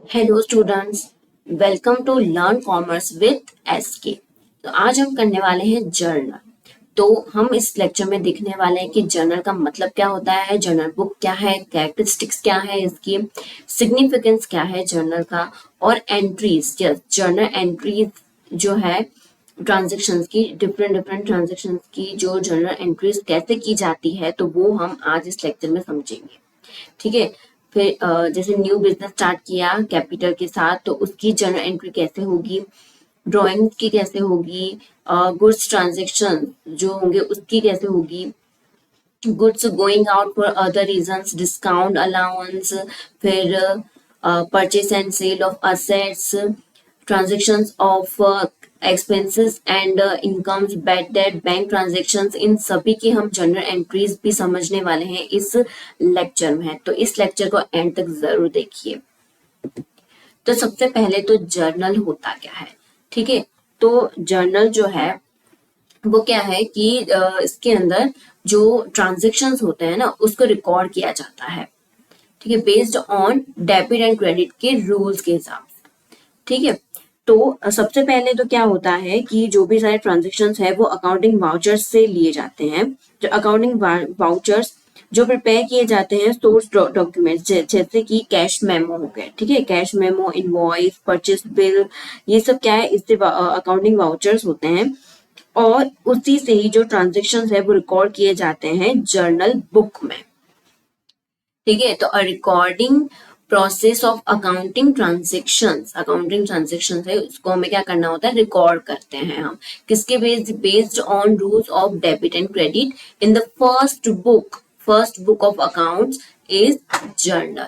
Hello students, welcome to learn commerce with SK. तो आज हम करने वाले हैं जर्नल। तो हम इस लेक्चर में देखने वाले हैं कि जर्नल का मतलब क्या होता है, जर्नल बुक क्या है, कैरेक्टरिस्टिक्स क्या है, इसकी सिग्निफिकेंस क्या है जर्नल का, और एंट्रीज, जर्नल एंट्रीज जो है ट्रांजेक्शन्स की, डिफरेंट डिफरेंट ट्रांजेक्शन्स की जो जर्नल एंट्रीज कैसे की जाती है, तो वो हम आज इस लेक्चर में समझेंगे। ठीक है। फिर जैसे न्यू बिजनेस स्टार्ट किया कैपिटल के साथ, तो उसकी जर्नल एंट्री कैसे होगी, ड्राइंग की कैसे होगी, गुड्स ट्रांजेक्शन जो होंगे उसकी कैसे होगी, goods going out for other reasons, discount allowance, फिर purchase and sale of assets, transactions of expenses and incomes, bad debt, bank transactions, इन सभी की हम जनरल एंट्रीज भी समझने वाले हैं इस लेक्चर में। तो इस लेक्चर को एंड तक जरूर देखिए। तो सबसे पहले तो जर्नल होता क्या है। ठीक है। तो जर्नल जो है वो क्या है कि इसके अंदर जो ट्रांजेक्शन्स होते हैं ना उसको रिकॉर्ड किया जाता है। ठीक है, based on debit and credit के रूल्स के हिसाब से। ठीक है। तो सबसे पहले तो क्या होता है कि जो भी सारे ट्रांजेक्शन्स है वो अकाउंटिंग वाउचर्स से लिए जाते हैं। जो अकाउंटिंग वाउचर्स जो प्रिपेयर किए जाते हैं सोर्स डॉक्यूमेंट्स, जैसे कि कैश मेमो हो गए। ठीक है, cash memo, invoice, purchase bill, ये सब क्या है, इससे अकाउंटिंग वाउचर्स होते हैं। और उसी से ही जो ट्रांजेक्शन्स है वो रिकॉर्ड किए जाते हैं जर्नल बुक में। ठीक है। तो recording process of accounting transactions है, उसको हमें क्या करना होता है, रिकॉर्ड करते हैं हम। किसके based on rules of debit and credit in the first book of accounts is journal.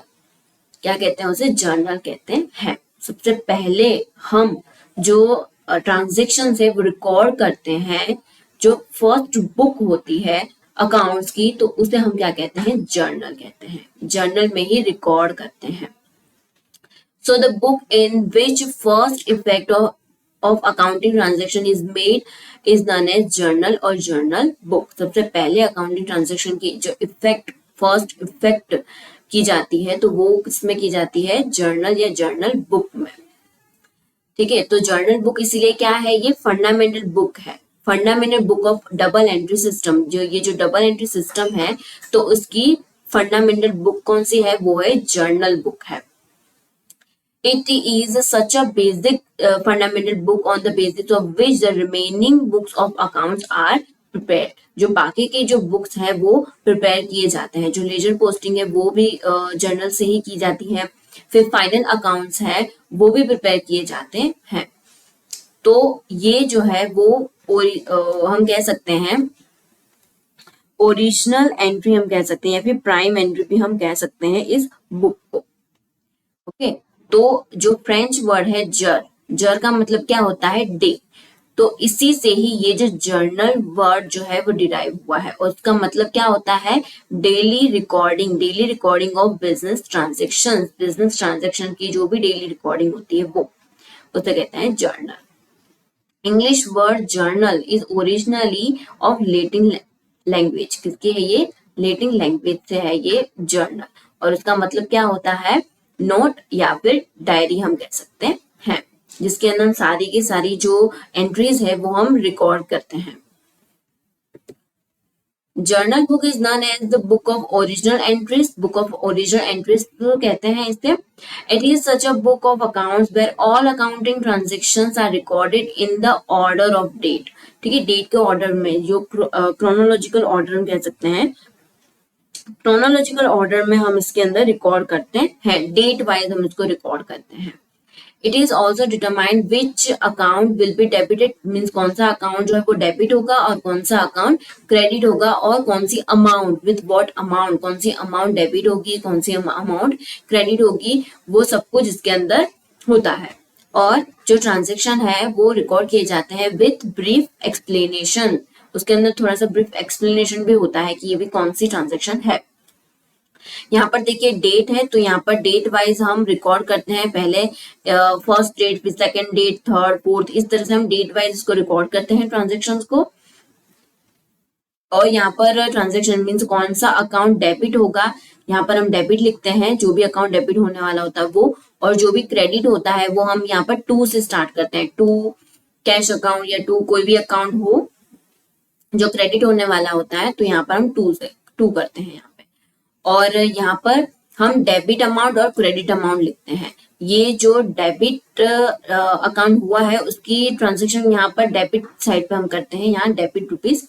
क्या कहते हैं उसे, जर्नल कहते हैं। सबसे पहले हम जो ट्रांजेक्शन है वो रिकॉर्ड करते हैं, जो फर्स्ट बुक होती है अकाउंट्स की, तो उसे हम क्या कहते हैं, जर्नल कहते हैं। जर्नल में ही रिकॉर्ड करते हैं। So the book in which first effect of accounting transaction is made is known as journal और जर्नल बुक। सबसे पहले अकाउंटिंग ट्रांजेक्शन की जो फर्स्ट इफेक्ट की जाती है तो वो किसमें की जाती है, जर्नल या जर्नल बुक में। ठीक है। तो जर्नल बुक इसीलिए क्या है, ये फंडामेंटल बुक है, fundamental book of double entry system. जो डबल एंट्री सिस्टम है तो उसकी फंडामेंटल बुक कौन सी है, वो है जर्नल बुक है। It is such a basic fundamental book on the basis of which the remaining books of accounts are prepared. जो बाकी के जो बुक्स हैं वो प्रिपेयर किए जाते हैं। जो लेजर पोस्टिंग है वो भी जर्नल से ही की जाती है। फिर फाइनल अकाउंट्स है वो भी प्रिपेयर किए जाते हैं। तो ये जो है वो हम कह सकते हैं ओरिजिनल एंट्री हम कह सकते हैं, या फिर प्राइम एंट्री भी हम कह सकते हैं इस बुक को। ओके। तो जो फ्रेंच वर्ड है जर का मतलब क्या होता है, डे। तो इसी से ही ये जो जर्नल वर्ड जो है वो डिराइव हुआ है, और उसका मतलब क्या होता है, daily recording of business transaction की जो भी डेली रिकॉर्डिंग होती है वो उसे कहते हैं journal. English word journal is originally of Latin language. किसकी है ये, लेटिन लैंग्वेज से है ये जर्नल, और उसका मतलब क्या होता है, नोट या फिर डायरी हम कह सकते हैं, जिसके अंदर सारी की सारी जो एंट्रीज है वो हम रिकॉर्ड करते हैं। Journal book is known as the book of original entries. Book of original entries तो कहते हैं इसे। It is such a book of accounts where all accounting transactions are recorded in the order of date. ठीक है, date के order में, जो chronological order हम कह सकते हैं, क्रोनोलॉजिकल ऑर्डर में हम इसके अंदर रिकॉर्ड करते हैं, डेट वाइज हम इसको रिकॉर्ड करते हैं। It is also determined which account will be debited, means कौन सा अकाउंट जो है वो डेबिट होगा और कौन सा अकाउंट क्रेडिट होगा, और कौन सी अमाउंट, विथ व्हाट अमाउंट, कौन सी अमाउंट डेबिट होगी, कौन सी अमाउंट क्रेडिट होगी, वो सब कुछ इसके अंदर होता है। और जो ट्रांजेक्शन है वो रिकॉर्ड किए जाते हैं विथ ब्रीफ एक्सप्लेनेशन। उसके अंदर थोड़ा सा ब्रीफ एक्सप्लेनेशन भी होता है कि ये भी कौन सी ट्रांजेक्शन है। यहाँ पर देखिए डेट है, तो यहाँ पर डेट वाइज हम रिकॉर्ड करते हैं, पहले फर्स्ट डेट, फिर सेकंड डेट, थर्ड, फोर्थ, इस तरह से हम डेट वाइज इसको रिकॉर्ड करते हैं ट्रांजेक्शन्स को। और यहाँ पर ट्रांजेक्शन मीन्स कौन सा अकाउंट डेबिट होगा, यहाँ पर हम डेबिट लिखते हैं, जो भी अकाउंट डेबिट होने वाला होता है वो, और जो भी क्रेडिट होता है वो हम यहाँ पर टू से स्टार्ट करते हैं, टू कैश अकाउंट या टू कोई भी अकाउंट हो जो क्रेडिट होने वाला होता है, तो यहाँ पर हम टू करते हैं यहाँ पे। और यहाँ पर हम डेबिट अमाउंट और क्रेडिट अमाउंट लिखते हैं। ये जो डेबिट अकाउंट हुआ है उसकी ट्रांजेक्शन यहाँ पर डेबिट साइड पे हम करते हैं, यहाँ डेबिट रुपीज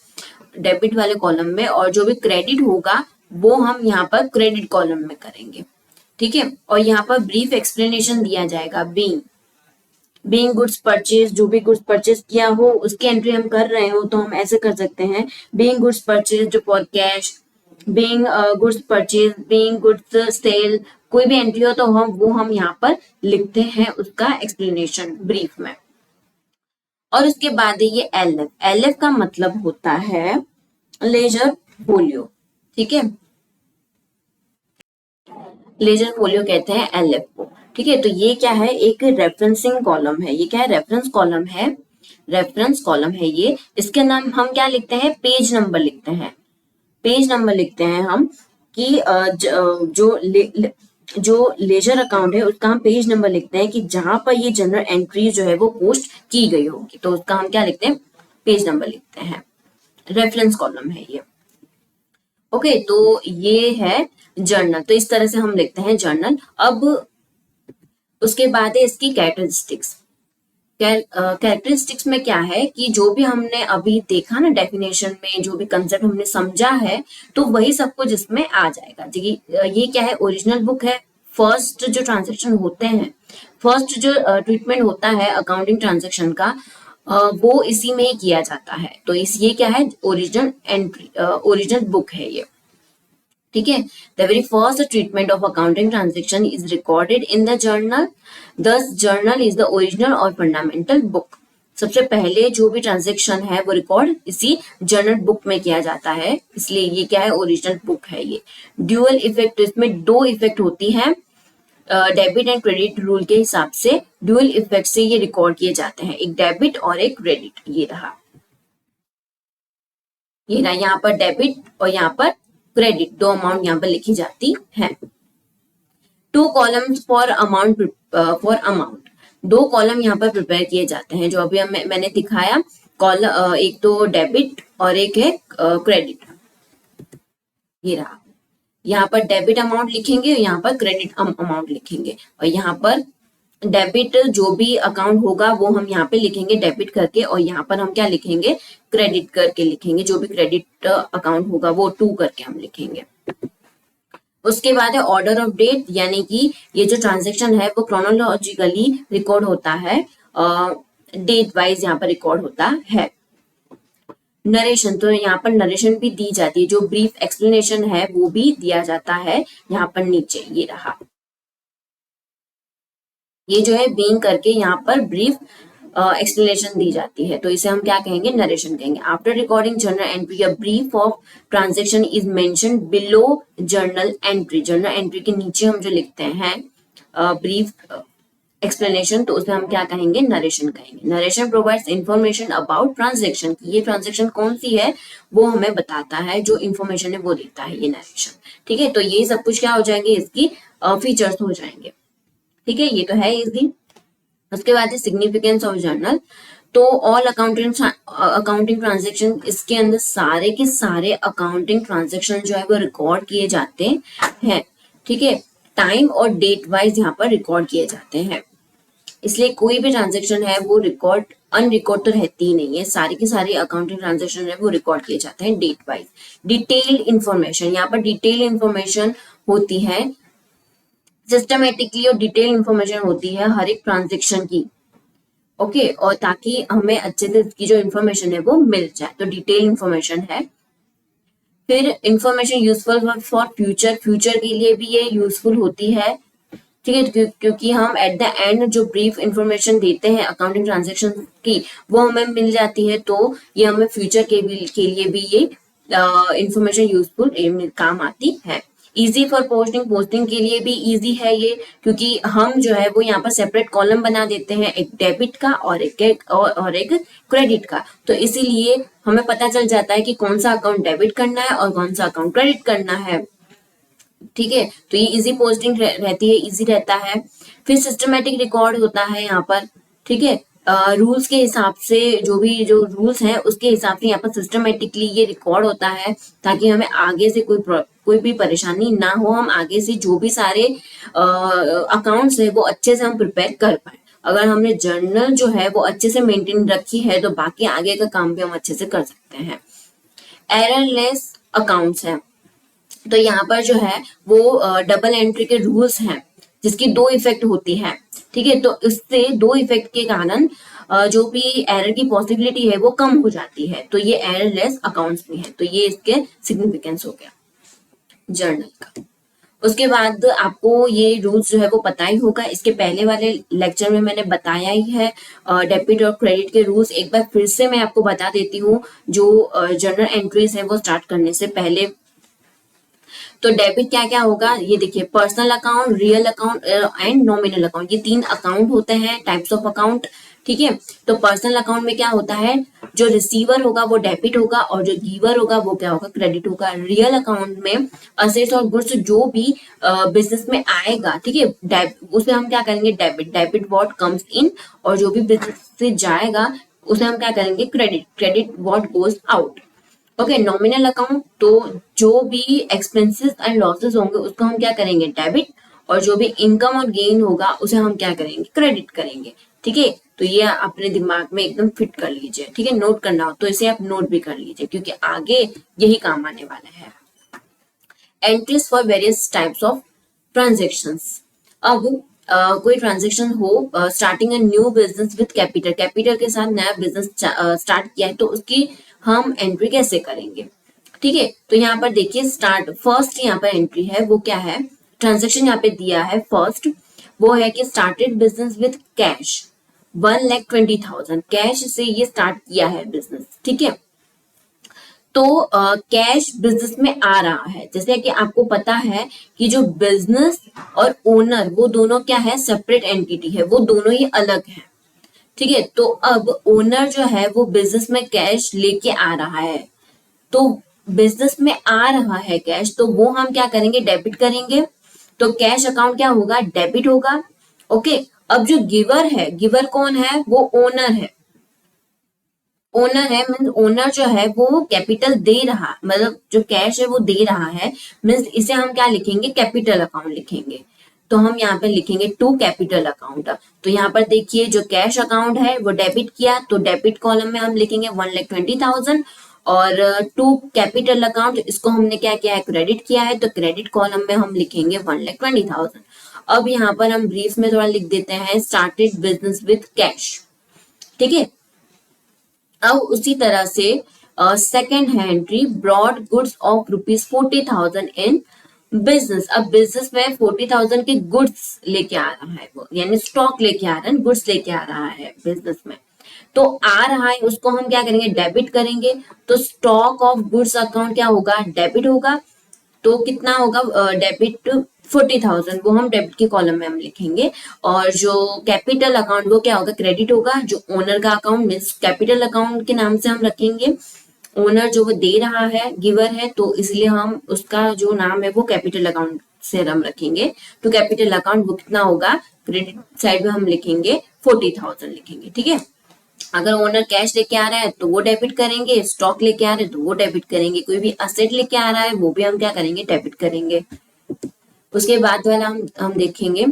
डेबिट वाले कॉलम में, और जो भी क्रेडिट होगा वो हम यहाँ पर क्रेडिट कॉलम में करेंगे, ठीक है। और यहाँ पर ब्रीफ एक्सप्लेनेशन दिया जाएगा, बीइंग गुड्स परचेज, जो भी गुड्स परचेज किया हो उसकी एंट्री हम कर रहे हो तो हम ऐसे कर सकते हैं, being goods purchase for cash, being goods purchase, being goods sale, कोई भी एंट्री हो तो हम यहाँ पर लिखते हैं उसका एक्सप्लेनेशन ब्रीफ में। और उसके बाद ये एलएफ का मतलब होता है लेजर फोलियो, ठीक है, लेजर फोलियो कहते हैं एलएफ को, ठीक है। तो ये क्या है, एक रेफरेंसिंग कॉलम है, ये क्या है, रेफरेंस कॉलम है, रेफरेंस कॉलम है ये। इसके नाम हम क्या लिखते हैं, पेज नंबर लिखते हैं, पेज नंबर लिखते हैं हम कि जो लेजर अकाउंट है उसका हम पेज नंबर लिखते हैं कि जहां पर ये जनरल एंट्री जो है वो पोस्ट की गई होगी, तो उसका हम क्या लिखते हैं, पेज नंबर लिखते हैं, रेफरेंस कॉलम है ये। ओके, तो ये है जर्नल, तो इस तरह से हम लिखते हैं जर्नल। अब उसके बाद है इसकी कैरेक्टरिस्टिक्स। कैरेक्टरिस्टिक्स में क्या है कि जो भी हमने अभी देखा ना डेफिनेशन में, जो भी कंसेप्ट हमने समझा है तो वही सब कुछ इसमें आ जाएगा। ये क्या है, ओरिजिनल बुक है, फर्स्ट जो ट्रांजेक्शन होते हैं, फर्स्ट जो ट्रीटमेंट होता है अकाउंटिंग ट्रांजेक्शन का वो इसी में ही किया जाता है। तो ये क्या है, ओरिजिनल एंट्री, ओरिजिनल बुक है ये, ठीक है। The very first treatment of accounting transaction is recorded in the journal, दस जर्नल इज द ओरिजिनल और फंडामेंटल बुक। सबसे पहले जो भी ट्रांजेक्शन है वो रिकॉर्ड इसी जर्नल बुक में किया जाता है, इसलिए ये क्या है, ओरिजिनल बुक है ये। ड्यूअल इफेक्ट, इसमें दो इफेक्ट होती है, डेबिट एंड क्रेडिट रूल के हिसाब से ड्यूअल इफेक्ट से ये रिकॉर्ड किए जाते हैं, एक डेबिट और एक क्रेडिट। ये रहा यहाँ पर डेबिट और यहाँ पर क्रेडिट, दो अमाउंट यहाँ पर लिखी जाती है। टू कॉलम्स फॉर अमाउंट, दो कॉलम यहाँ पर प्रिपेयर किए जाते हैं, जो अभी मैंने दिखाया, कॉलम एक तो डेबिट और एक है क्रेडिट। ये रहा, यहाँ पर डेबिट अमाउंट लिखेंगे, यहाँ पर क्रेडिट अमाउंट लिखेंगे, और यहाँ पर डेबिट जो भी अकाउंट होगा वो हम यहाँ पे लिखेंगे डेबिट करके, और यहाँ पर हम क्या लिखेंगे, क्रेडिट करके लिखेंगे, जो भी क्रेडिट अकाउंट होगा वो टू करके हम लिखेंगे। उसके बाद है ऑर्डर ऑफ डेट, यानी कि ये जो ट्रांजेक्शन है वो क्रोनोलॉजिकली रिकॉर्ड होता है, डेट वाइज यहाँ पर रिकॉर्ड होता है। नरेशन, तो यहाँ पर नरेशन भी दी जाती है, जो ब्रीफ एक्सप्लेनेशन है वो भी दिया जाता है यहाँ पर नीचे। ये रहा, ये जो है बीइंग करके यहाँ पर ब्रीफ एक्सप्लेनेशन दी जाती है, तो इसे हम क्या कहेंगे, नरेशन कहेंगे। After recording journal entry, a brief of transaction is mention below journal entry, journal entry के नीचे हम जो लिखते हैं ब्रीफ एक्सप्लेनेशन, तो उसे हम क्या कहेंगे, नरेशन कहेंगे। Narration provides information about transaction, ये ट्रांजेक्शन कौन सी है वो हमें बताता है, जो इन्फॉर्मेशन है वो देता है ये नरेशन, ठीक है। तो ये सब कुछ क्या हो जाएंगे, इसकी फीचर्स हो जाएंगे, ठीक है। ये तो है इसकी। उसके बाद है सिग्निफिकेंस ऑफ जर्नल, तो ऑल अकाउंटिंग ट्रांजेक्शन, इसके अंदर सारे के सारे अकाउंटिंग ट्रांजेक्शन जो है वो रिकॉर्ड किए जाते हैं, ठीक है। टाइम और डेट वाइज यहाँ पर रिकॉर्ड किए जाते हैं, इसलिए कोई भी ट्रांजेक्शन है वो रिकॉर्ड अनरिकॉर्ड तो रहती ही नहीं है, सारी की सारी अकाउंटिंग ट्रांजेक्शन है वो रिकॉर्ड किए जाते हैं डेट वाइज। डिटेल्ड इंफॉर्मेशन, यहाँ पर डिटेल इंफॉर्मेशन होती है, सिस्टमेटिकली और डिटेल इंफॉर्मेशन होती है हर एक ट्रांजेक्शन की, ओके, और ताकि हमें अच्छे से इसकी जो इंफॉर्मेशन है वो मिल जाए, तो डिटेल इंफॉर्मेशन है। फिर information useful for future, future के लिए भी ये यूजफुल होती है, ठीक है, क्योंकि हम एट द एंड जो ब्रीफ इंफॉर्मेशन देते हैं अकाउंटिंग ट्रांजेक्शन की वो हमें मिल जाती है, तो ये हमें फ्यूचर के लिए भी ये इंफॉर्मेशन यूजफुल काम आती है। इजी फॉर पोस्टिंग, पोस्टिंग के लिए भी इजी है ये, क्योंकि हम जो है वो यहाँ पर सेपरेट कॉलम बना देते हैं, एक डेबिट का और एक क्रेडिट का, तो इसीलिए हमें पता चल जाता है कि कौन सा अकाउंट डेबिट करना है और कौन सा अकाउंट क्रेडिट करना है। ठीक है, तो ये इजी पोस्टिंग रहती है, इजी रहता है। फिर सिस्टमेटिक रिकॉर्ड होता है यहाँ पर, ठीक है, रूल्स के हिसाब से, जो रूल्स हैं उसके हिसाब से यहाँ पर सिस्टमेटिकली ये रिकॉर्ड होता है, ताकि हमें आगे से कोई भी परेशानी ना हो, हम आगे से जो भी सारे अकाउंट्स है वो अच्छे से हम प्रिपेयर कर पाए। अगर हमने जर्नल जो है वो अच्छे से मेंटेन रखी है तो बाकी आगे का काम भी हम अच्छे से कर सकते हैं। एररलेस अकाउंट्स है, तो यहाँ पर जो है वो डबल एंट्री के रूल्स हैं, जिसकी दो इफेक्ट होती है, ठीक है, तो इससे दो इफेक्ट के कारण जो भी एरर की पॉसिबिलिटी है वो कम हो जाती है, तो ये एररलेस अकाउंट्स भी है, तो ये इसके सिग्निफिकेंस हो गया जर्नल का। उसके बाद आपको ये रूल्स जो है वो पता ही होगा, इसके पहले वाले लेक्चर में मैंने बताया ही है डेबिट और क्रेडिट के रूल्स। एक बार फिर से मैं आपको बता देती हूँ, जो जर्नल एंट्रीज है वो स्टार्ट करने से पहले। तो डेबिट क्या क्या होगा, ये देखिए, personal account, real account and nominal account, ये 3 अकाउंट होते हैं, टाइप्स ऑफ अकाउंट, ठीक है। तो पर्सनल अकाउंट में क्या होता है, जो रिसीवर होगा वो डेबिट होगा और जो गिवर होगा वो क्या होगा, क्रेडिट होगा। रियल अकाउंट में असेट्स और गुड्स जो भी बिजनेस में आएगा, ठीक है, उसे हम क्या करेंगे, debit. Debit what comes in, और जो भी बिजनेस से जाएगा उसे हम क्या करेंगे, credit. Credit what goes out. Okay, nominal account, तो जो भी एक्सपेंसेस एंड लॉसेस होंगे उसको हम क्या करेंगे, डेबिट, और जो भी इनकम और गेन होगा उसे हम क्या करेंगे, क्रेडिट करेंगे, ठीक है। तो ये अपने दिमाग में एकदम फिट कर लीजिए, ठीक है, नोट करना हो तो इसे आप नोट भी कर लीजिए, क्योंकि आगे यही काम आने वाला है। Entries for various types of transactions. अब कोई ट्रांजेक्शन हो, starting a new business with capital, capital के साथ नया बिजनेस स्टार्ट किया है, तो उसकी हम एंट्री कैसे करेंगे, ठीक है। तो यहाँ पर देखिए, स्टार्ट फर्स्ट यहाँ पर एंट्री है वो क्या है, ट्रांजेक्शन यहाँ पे दिया है फर्स्ट, वो है कि started business with cash 1,20,000, cash से ये स्टार्ट किया है बिजनेस, ठीक है। तो कैश बिजनेस में आ रहा है, जैसे कि आपको पता है कि जो बिजनेस और ओनर वो दोनों क्या है, सेपरेट एंटिटी है, वो दोनों ही अलग है, ठीक है। तो अब ओनर जो है वो बिजनेस में कैश लेके आ रहा है, तो बिजनेस में आ रहा है कैश, तो वो हम क्या करेंगे, डेबिट करेंगे, तो कैश अकाउंट क्या होगा, डेबिट होगा। ओके, अब जो गिवर है, गिवर कौन है, वो ओनर है। ओनर है मीन्स ओनर जो है वो कैपिटल दे रहा, मतलब जो कैश है वो दे रहा है, मीन्स इसे हम क्या लिखेंगे, कैपिटल अकाउंट लिखेंगे। तो हम यहाँ पे लिखेंगे टू कैपिटल अकाउंट। तो यहाँ पर देखिए, जो कैश अकाउंट है वो डेबिट किया, तो डेबिट कॉलम में हम लिखेंगे 1,20,000, और टू कैपिटल अकाउंट इसको हमने क्या किया है, क्रेडिट किया है, तो क्रेडिट कॉलम में हम लिखेंगे 1,20,000। अब यहाँ पर हम ब्रीफ में थोड़ा लिख देते हैं, स्टार्टेड बिजनेस विद कैश, ठीक है। अब उसी तरह से सेकेंड है entry, brought goods of ₹40,000 in business. अब बिजनेस में 40,000 के गुड्स लेके आ रहा है वो, यानी स्टॉक लेके आ रहा है, गुड्स लेके आ रहा है बिजनेस में, तो आ रहा है उसको हम क्या करेंगे, डेबिट करेंगे। तो स्टॉक ऑफ गुड्स अकाउंट क्या होगा, डेबिट होगा। तो कितना होगा डेबिट, 40,000, वो हम डेबिट के कॉलम में हम लिखेंगे। और जो कैपिटल अकाउंट वो क्या होगा, क्रेडिट होगा। जो ओनर का अकाउंट मीन्स कैपिटल अकाउंट के नाम से हम रखेंगे, ओनर जो वो दे रहा है, गिवर है, तो इसलिए हम उसका जो नाम है वो कैपिटल अकाउंट से हम रखेंगे। तो कैपिटल अकाउंट वो कितना होगा, क्रेडिट साइड में हम लिखेंगे 40,000 लिखेंगे, ठीक है। अगर ओनर कैश लेके आ रहा है तो वो डेबिट करेंगे, स्टॉक लेके आ रहे हैं तो वो डेबिट करेंगे, कोई भी असेट लेके आ रहा है वो भी हम क्या करेंगे, डेबिट करेंगे। उसके बाद वाला हम देखेंगे,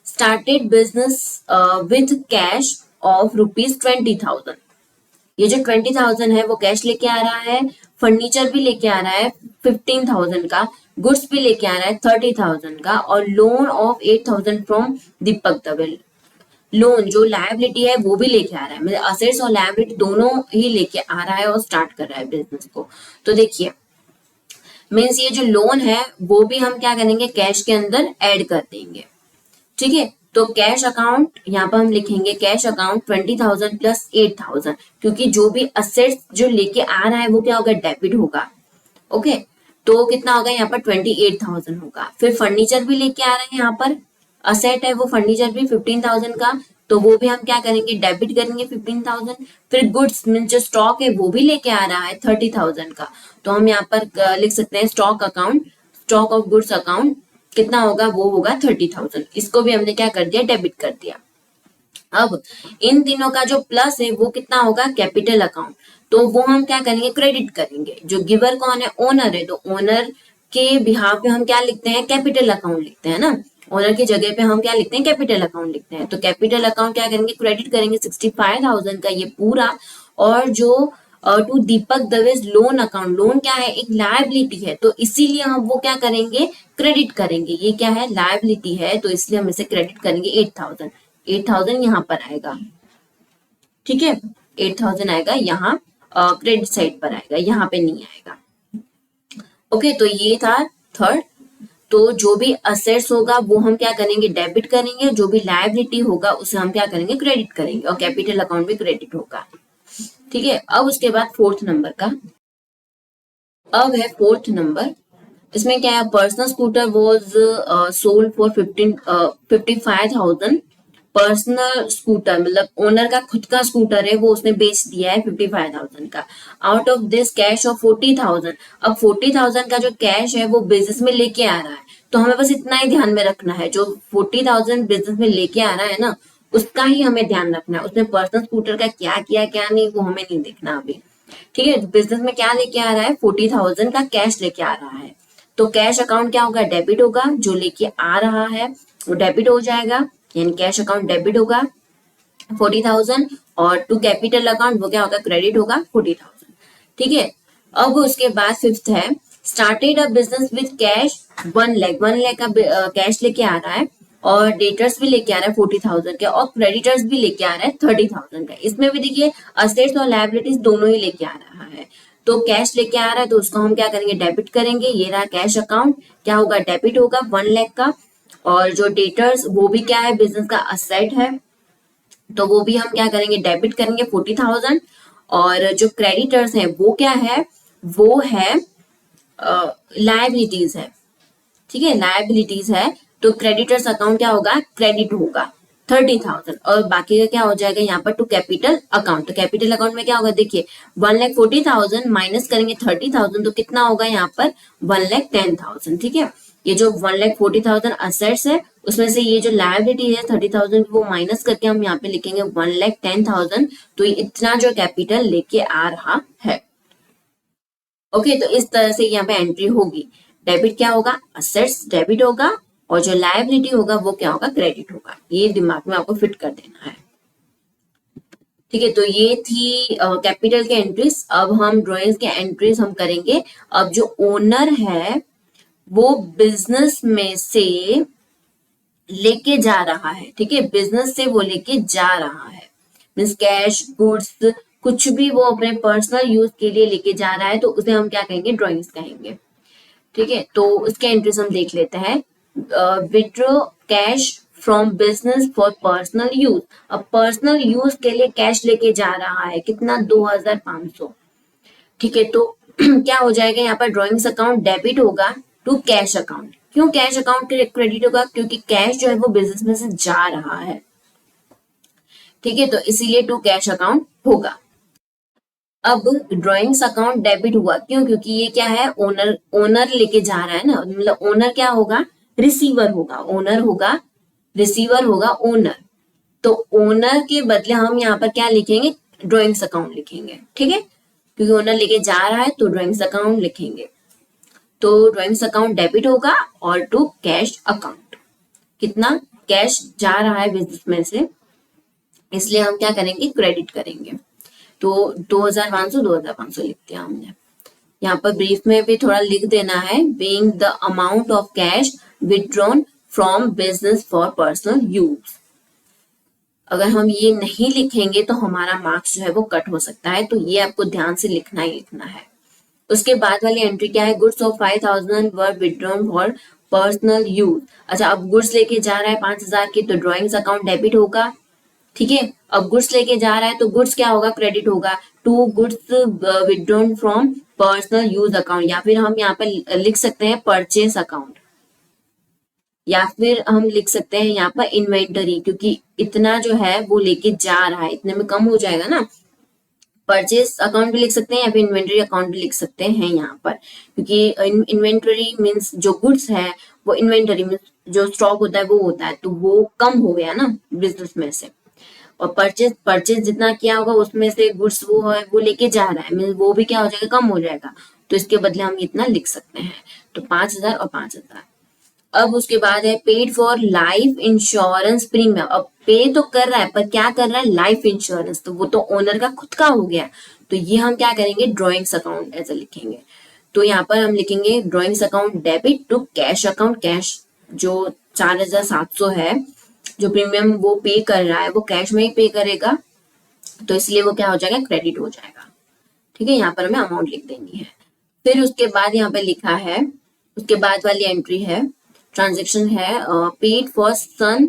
started business with cash of ₹20,000। ये जो 20,000 है वो कैश लेके आ रहा है, फर्नीचर भी लेके आ रहा है 15,000 का, गुड्स भी लेके आ रहा है 30,000 का, और loan of 8,000 from Deepak Dave. Loan जो लायबिलिटी है वो भी लेके आ रहा है, मतलब असेट्स और लायबिलिटी दोनों ही लेके आ रहा है और स्टार्ट कर रहा है बिजनेस को। तो देखिए, मीन्स ये जो लोन है वो भी हम क्या करेंगे, कैश के अंदर ऐड कर देंगे, ठीक है। तो कैश अकाउंट यहाँ पर हम लिखेंगे, कैश अकाउंट 20,000 प्लस 8,000, क्योंकि जो भी असेट्स जो लेके आ रहा है वो क्या होगा, डेबिट होगा। ओके, तो कितना होगा यहाँ पर 28,000 होगा। फिर फर्नीचर भी लेके आ रहे हैं, यहाँ पर असेट है वो फर्नीचर भी 15,000 का, तो वो भी हम क्या करेंगे, डेबिट करेंगे 15,000। फिर गुड्स मीन जो स्टॉक है वो भी लेके आ रहा है 30,000 का, तो हम यहाँ पर लिख सकते हैं stock account stock of goods account कितना होगा, वो होगा 30,000। इसको भी हमने क्या कर दिया, डेबिट कर दिया। अब इन तीनों का जो प्लस है वो कितना होगा, कैपिटल अकाउंट, तो वो हम क्या करेंगे, क्रेडिट करेंगे। जो गिवर कौन है, ओनर है, तो ओनर के बिहाफ पे हम क्या लिखते हैं, कैपिटल अकाउंट लिखते हैं ना। ओनर की जगह पे हम क्या लिखते हैं, कैपिटल अकाउंट लिखते हैं। तो कैपिटल अकाउंट क्या करेंगे, क्रेडिट करेंगे 65,000 का ये पूरा। और जो टू दीपक दवेज लोन अकाउंट, लोन क्या है, एक लायबिलिटी है, तो इसीलिए हम वो क्या करेंगे, क्रेडिट करेंगे। ये क्या है, लायबिलिटी है, तो इसलिए हम इसे क्रेडिट करेंगे 8,000। 8,000 यहाँ पर आएगा, ठीक है, 8,000 आएगा यहाँ, क्रेडिट साइड पर आएगा, यहाँ पे नहीं आएगा। ओके, तो ये था थर्ड। तो जो भी असेट्स होगा वो हम क्या करेंगे, डेबिट करेंगे। जो भी लायबिलिटी होगा उसे हम क्या करेंगे, क्रेडिट करेंगे। और कैपिटल अकाउंट भी क्रेडिट होगा, ठीक है। अब उसके बाद फोर्थ नंबर का, अब है फोर्थ नंबर। इसमें क्या है, personal scooter was sold for 55,000। Personal scooter मतलब ओनर का खुद का स्कूटर है, वो उसने बेच दिया है 55,000 का। Out of this cash of 40,000। अब 40,000 का जो कैश है वो बिजनेस में लेके आ रहा है, तो हमें बस इतना ही ध्यान में रखना है, जो 40,000 बिजनेस में लेके आ रहा है ना, उसका ही हमें ध्यान रखना है। उसने पर्सनल स्कूटर का क्या किया क्या नहीं वो हमें नहीं देखना अभी, ठीक है। बिजनेस में क्या लेके आ रहा है, 40,000 का कैश लेके आ रहा है, तो कैश अकाउंट क्या होगा, डेबिट होगा। जो लेके आ रहा है वो डेबिट हो जाएगा, यानी कैश अकाउंट डेबिट होगा 40,000। और टू कैपिटल अकाउंट वो क्या होगा, क्रेडिट होगा 40,000, ठीक है। अब उसके बाद फिफ्थ है, started a business with cash 1 lakh. 1 lakh का कैश लेके आ रहा है, और डेटर्स भी लेके आ रहा है 40,000 के, और क्रेडिटर्स भी लेके आ रहा है 30,000 का। इसमें भी देखिए असेट्स और लायबिलिटीज दोनों ही लेके आ रहा है। तो कैश लेके आ रहा है तो उसको हम क्या करेंगे, डेबिट करेंगे। ये रहा कैश अकाउंट, क्या होगा, डेबिट होगा 1 लाख का। और जो डेटर्स वो भी क्या है, बिजनेस का असेट है, तो वो भी हम क्या करेंगे, डेबिट करेंगे 40,000। और जो क्रेडिटर्स है वो क्या है, वो है लायबिलिटीज है, ठीक है, लायबिलिटीज है। तो क्रेडिटर्स अकाउंट क्या होगा, क्रेडिट होगा 30,000। और बाकी का क्या हो जाएगा यहाँ पर, टू कैपिटल अकाउंट। तो कैपिटल अकाउंट में क्या होगा, देखिए 1,40,000 माइनस करेंगे 30,000, तो कितना होगा यहाँ पर 1,10,000, ठीक है। ये जो 1,40,000 असेट्स है उसमें से ये जो लायबिलिटी है 30,000 वो माइनस करके हम यहाँ पे लिखेंगे 1,10,000। तो ये इतना जो कैपिटल लेके आ रहा है। ओके, तो इस तरह से यहाँ पे एंट्री होगी। डेबिट क्या होगा, असेट्स डेबिट होगा, और जो लायबिलिटी होगा वो क्या होगा, क्रेडिट होगा। ये दिमाग में आपको फिट कर देना है, ठीक है। तो ये थी कैपिटल के एंट्रीज। अब हम ड्राइंग्स के एंट्रीज हम करेंगे। अब जो ओनर है वो बिजनेस में से लेके जा रहा है, ठीक है, बिजनेस से वो लेके जा रहा है, मीन्स कैश गुड्स कुछ भी वो अपने पर्सनल यूज के लिए लेके जा रहा है, तो उसे हम क्या कहेंगे, ड्राइंग्स कहेंगे, ठीक है। तो उसके एंट्रीज हम देख लेते हैं। Withdraw cash from business for personal use. अब पर्सनल यूज के लिए कैश लेके जा रहा है, कितना, 2,500, ठीक है। तो क्या हो जाएगा यहाँ पर, ड्राइंग्स अकाउंट डेबिट होगा टू कैश अकाउंट। क्यों कैश अकाउंट क्रेडिट होगा, क्योंकि कैश जो है वो बिजनेस में से जा रहा है, ठीक है, तो इसीलिए टू कैश अकाउंट होगा। अब ड्राइंग्स अकाउंट डेबिट हुआ, क्यों, क्योंकि ये क्या है, ओनर ओनर लेके जा रहा है ना, मतलब ओनर क्या होगा, रिसीवर होगा, ओनर होगा, रिसीवर होगा ओनर। तो ओनर के बदले हम यहाँ पर क्या लिखेंगे, ड्राइंग्स अकाउंट लिखेंगे, ठीक है, क्योंकि ओनर लेके जा रहा है तो ड्राइंग्स अकाउंट लिखेंगे। तो ड्राइंग्स अकाउंट डेबिट होगा, और टू कैश अकाउंट, कितना कैश जा रहा है बिजनेस में से, इसलिए हम क्या करेंगे, क्रेडिट करेंगे। तो 2,500 लिख दिया हमने। यहाँ पर ब्रीफ में भी थोड़ा लिख देना है, being the amount of cash withdrawn from business for personal use. अगर हम ये नहीं लिखेंगे तो हमारा मार्क्स जो है वो कट हो सकता है, तो ये आपको ध्यान से लिखना ही लिखना है। उसके बाद वाली एंट्री क्या है, goods of 5,000 were withdrawn for personal use. अच्छा, अब गुड्स लेके जा रहा है 5,000 की, तो ड्राइंग्स अकाउंट डेबिट होगा, ठीक है। अब गुड्स लेके जा रहा है तो गुड्स क्या होगा, क्रेडिट होगा to goods withdrawn from personal use account, या फिर हम यहाँ पे लिख सकते हैं परचेस अकाउंट, या फिर हम लिख सकते हैं यहाँ पर इन्वेंटरी, क्योंकि इतना जो है वो लेके जा रहा है, इतने में कम हो जाएगा ना, परचेज अकाउंट भी लिख सकते हैं या फिर इन्वेंटरी अकाउंट भी लिख सकते हैं यहाँ पर, क्योंकि इन्वेंटरी मीन्स जो गुड्स है वो इन्वेंटरी मीन्स जो स्टॉक होता है वो होता है, तो वो कम हो गया ना बिजनेस में से। और परचेज परचेज जितना किया होगा उसमें से गुड्स वो है वो लेके जा रहा है, मीन्स वो भी क्या हो जाएगा, कम हो जाएगा, तो इसके बदले हम इतना लिख सकते हैं। तो 5,000 और 5,000। अब उसके बाद है paid for life insurance premium. अब पे तो कर रहा है पर क्या कर रहा है, लाइफ इंश्योरेंस, तो वो तो ओनर का खुद का हो गया, तो ये हम क्या करेंगे, ड्रॉइंग्स अकाउंट ऐसे लिखेंगे। तो यहाँ पर हम लिखेंगे drawings account debit to cash account. Cash जो 4,700 है जो प्रीमियम वो पे कर रहा है वो कैश में ही पे करेगा, तो इसलिए वो क्या हो जाएगा, क्रेडिट हो जाएगा। ठीक है, यहाँ पर हमें अमाउंट लिख देनी है। फिर उसके बाद यहाँ पे लिखा है, उसके बाद वाली एंट्री है, ट्रांजेक्शन है paid for son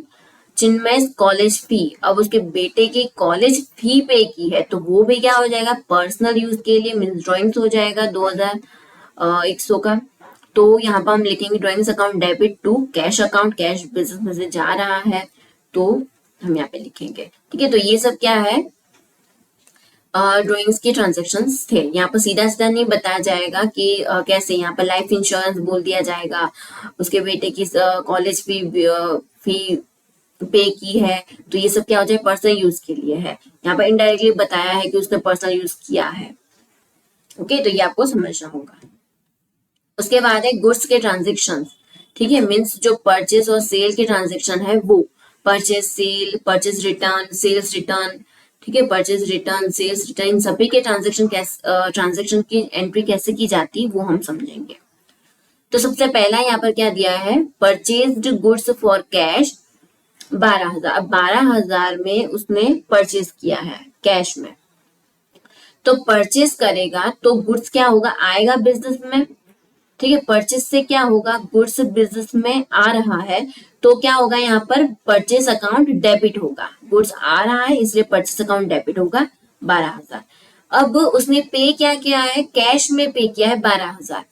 Chinmay college fee. अब उसके बेटे की कॉलेज फी पे की है, तो वो भी क्या हो जाएगा, पर्सनल यूज के लिए मीन्स ड्रॉइंग्स हो जाएगा 2,100 का। तो यहाँ पर हम लिखेंगे drawings account debit to cash account, cash business में से जा रहा है तो हम यहाँ पे लिखेंगे। ठीक है, तो ये सब क्या है, ड्रॉइंग्स के ट्रांजेक्शन्स थे। यहाँ पर सीधा सीधा नहीं बताया जाएगा कि कैसे, यहाँ पर लाइफ इंश्योरेंस बोल दिया जाएगा, उसके बेटे की कॉलेज फी पे की है, तो ये सब क्या हो जाए, पर्सनल यूज के लिए है। यहाँ पर इनडायरेक्टली बताया है कि उसने पर्सनल यूज किया है। ओके, तो ये आपको समझना होगा। उसके बाद है गुड्स के ट्रांजेक्शन। ठीक है, मीन्स जो परचेज और सेल के ट्रांजेक्शन है वो purchase sale, purchase return, sales return. ठीक है, परचेज रिटर्न, सेल्स रिटर्न, इन सभी के ट्रांजेक्शन की एंट्री कैसे की जाती है वो हम समझेंगे। तो सबसे पहला यहाँ पर क्या दिया है, परचेज्ड गुड्स फॉर कैश 12,000। अब 12,000 में उसने परचेज किया है कैश में, तो परचेज करेगा तो गुड्स क्या होगा, आएगा बिजनेस में। ठीक है, परचेज से क्या होगा, गुड्स बिजनेस में आ रहा है, तो क्या होगा, यहाँ पर परचेज अकाउंट डेबिट होगा। गुड्स आ रहा है इसलिए परचेज अकाउंट डेबिट होगा 12,000। अब उसने पे क्या किया है, कैश में पे किया है 12,000,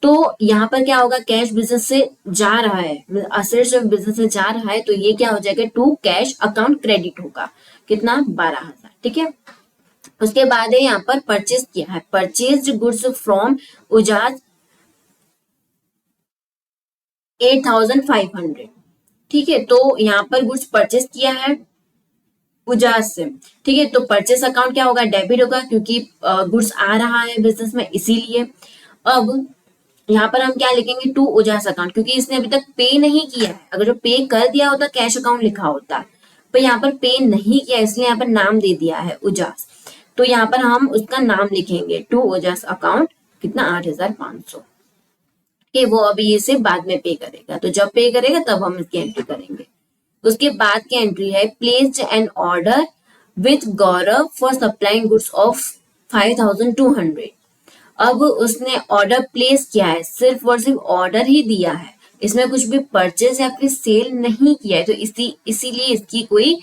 तो यहाँ पर क्या होगा, कैश बिजनेस से जा रहा है, असेट्स जब बिजनेस से जा रहा है तो ये क्या हो जाएगा, टू कैश अकाउंट क्रेडिट होगा, कितना, 12,000। ठीक है, उसके बाद है यहाँ पर परचेज किया है, परचेज गुड्स फ्रॉम उजाज 8,500। ठीक है, तो यहाँ पर गुड्स परचेज किया है उजाज से। ठीक है, तो परचेस अकाउंट क्या होगा, डेबिट होगा, क्योंकि गुड्स आ रहा है बिजनेस में इसीलिए। अब यहाँ पर हम क्या लिखेंगे, टू उजास अकाउंट, क्योंकि इसने अभी तक पे नहीं किया है। अगर जो पे कर दिया होता कैश अकाउंट लिखा होता, पर यहाँ पर पे नहीं किया इसलिए यहाँ पर नाम दे दिया है उजास, तो यहाँ पर हम उसका नाम लिखेंगे टू उजास अकाउंट, कितना, 8,500। कि वो अभी इसे बाद में पे करेगा, तो जब पे करेगा तब हम इसकी एंट्री करेंगे। उसके बाद की एंट्री है placed an order with Gaurav for supplying goods of 5,200। अब उसने ऑर्डर प्लेस किया है, सिर्फ और सिर्फ ऑर्डर ही दिया है, इसमें कुछ भी परचेज या फिर सेल नहीं किया है, तो इसीलिए इसकी कोई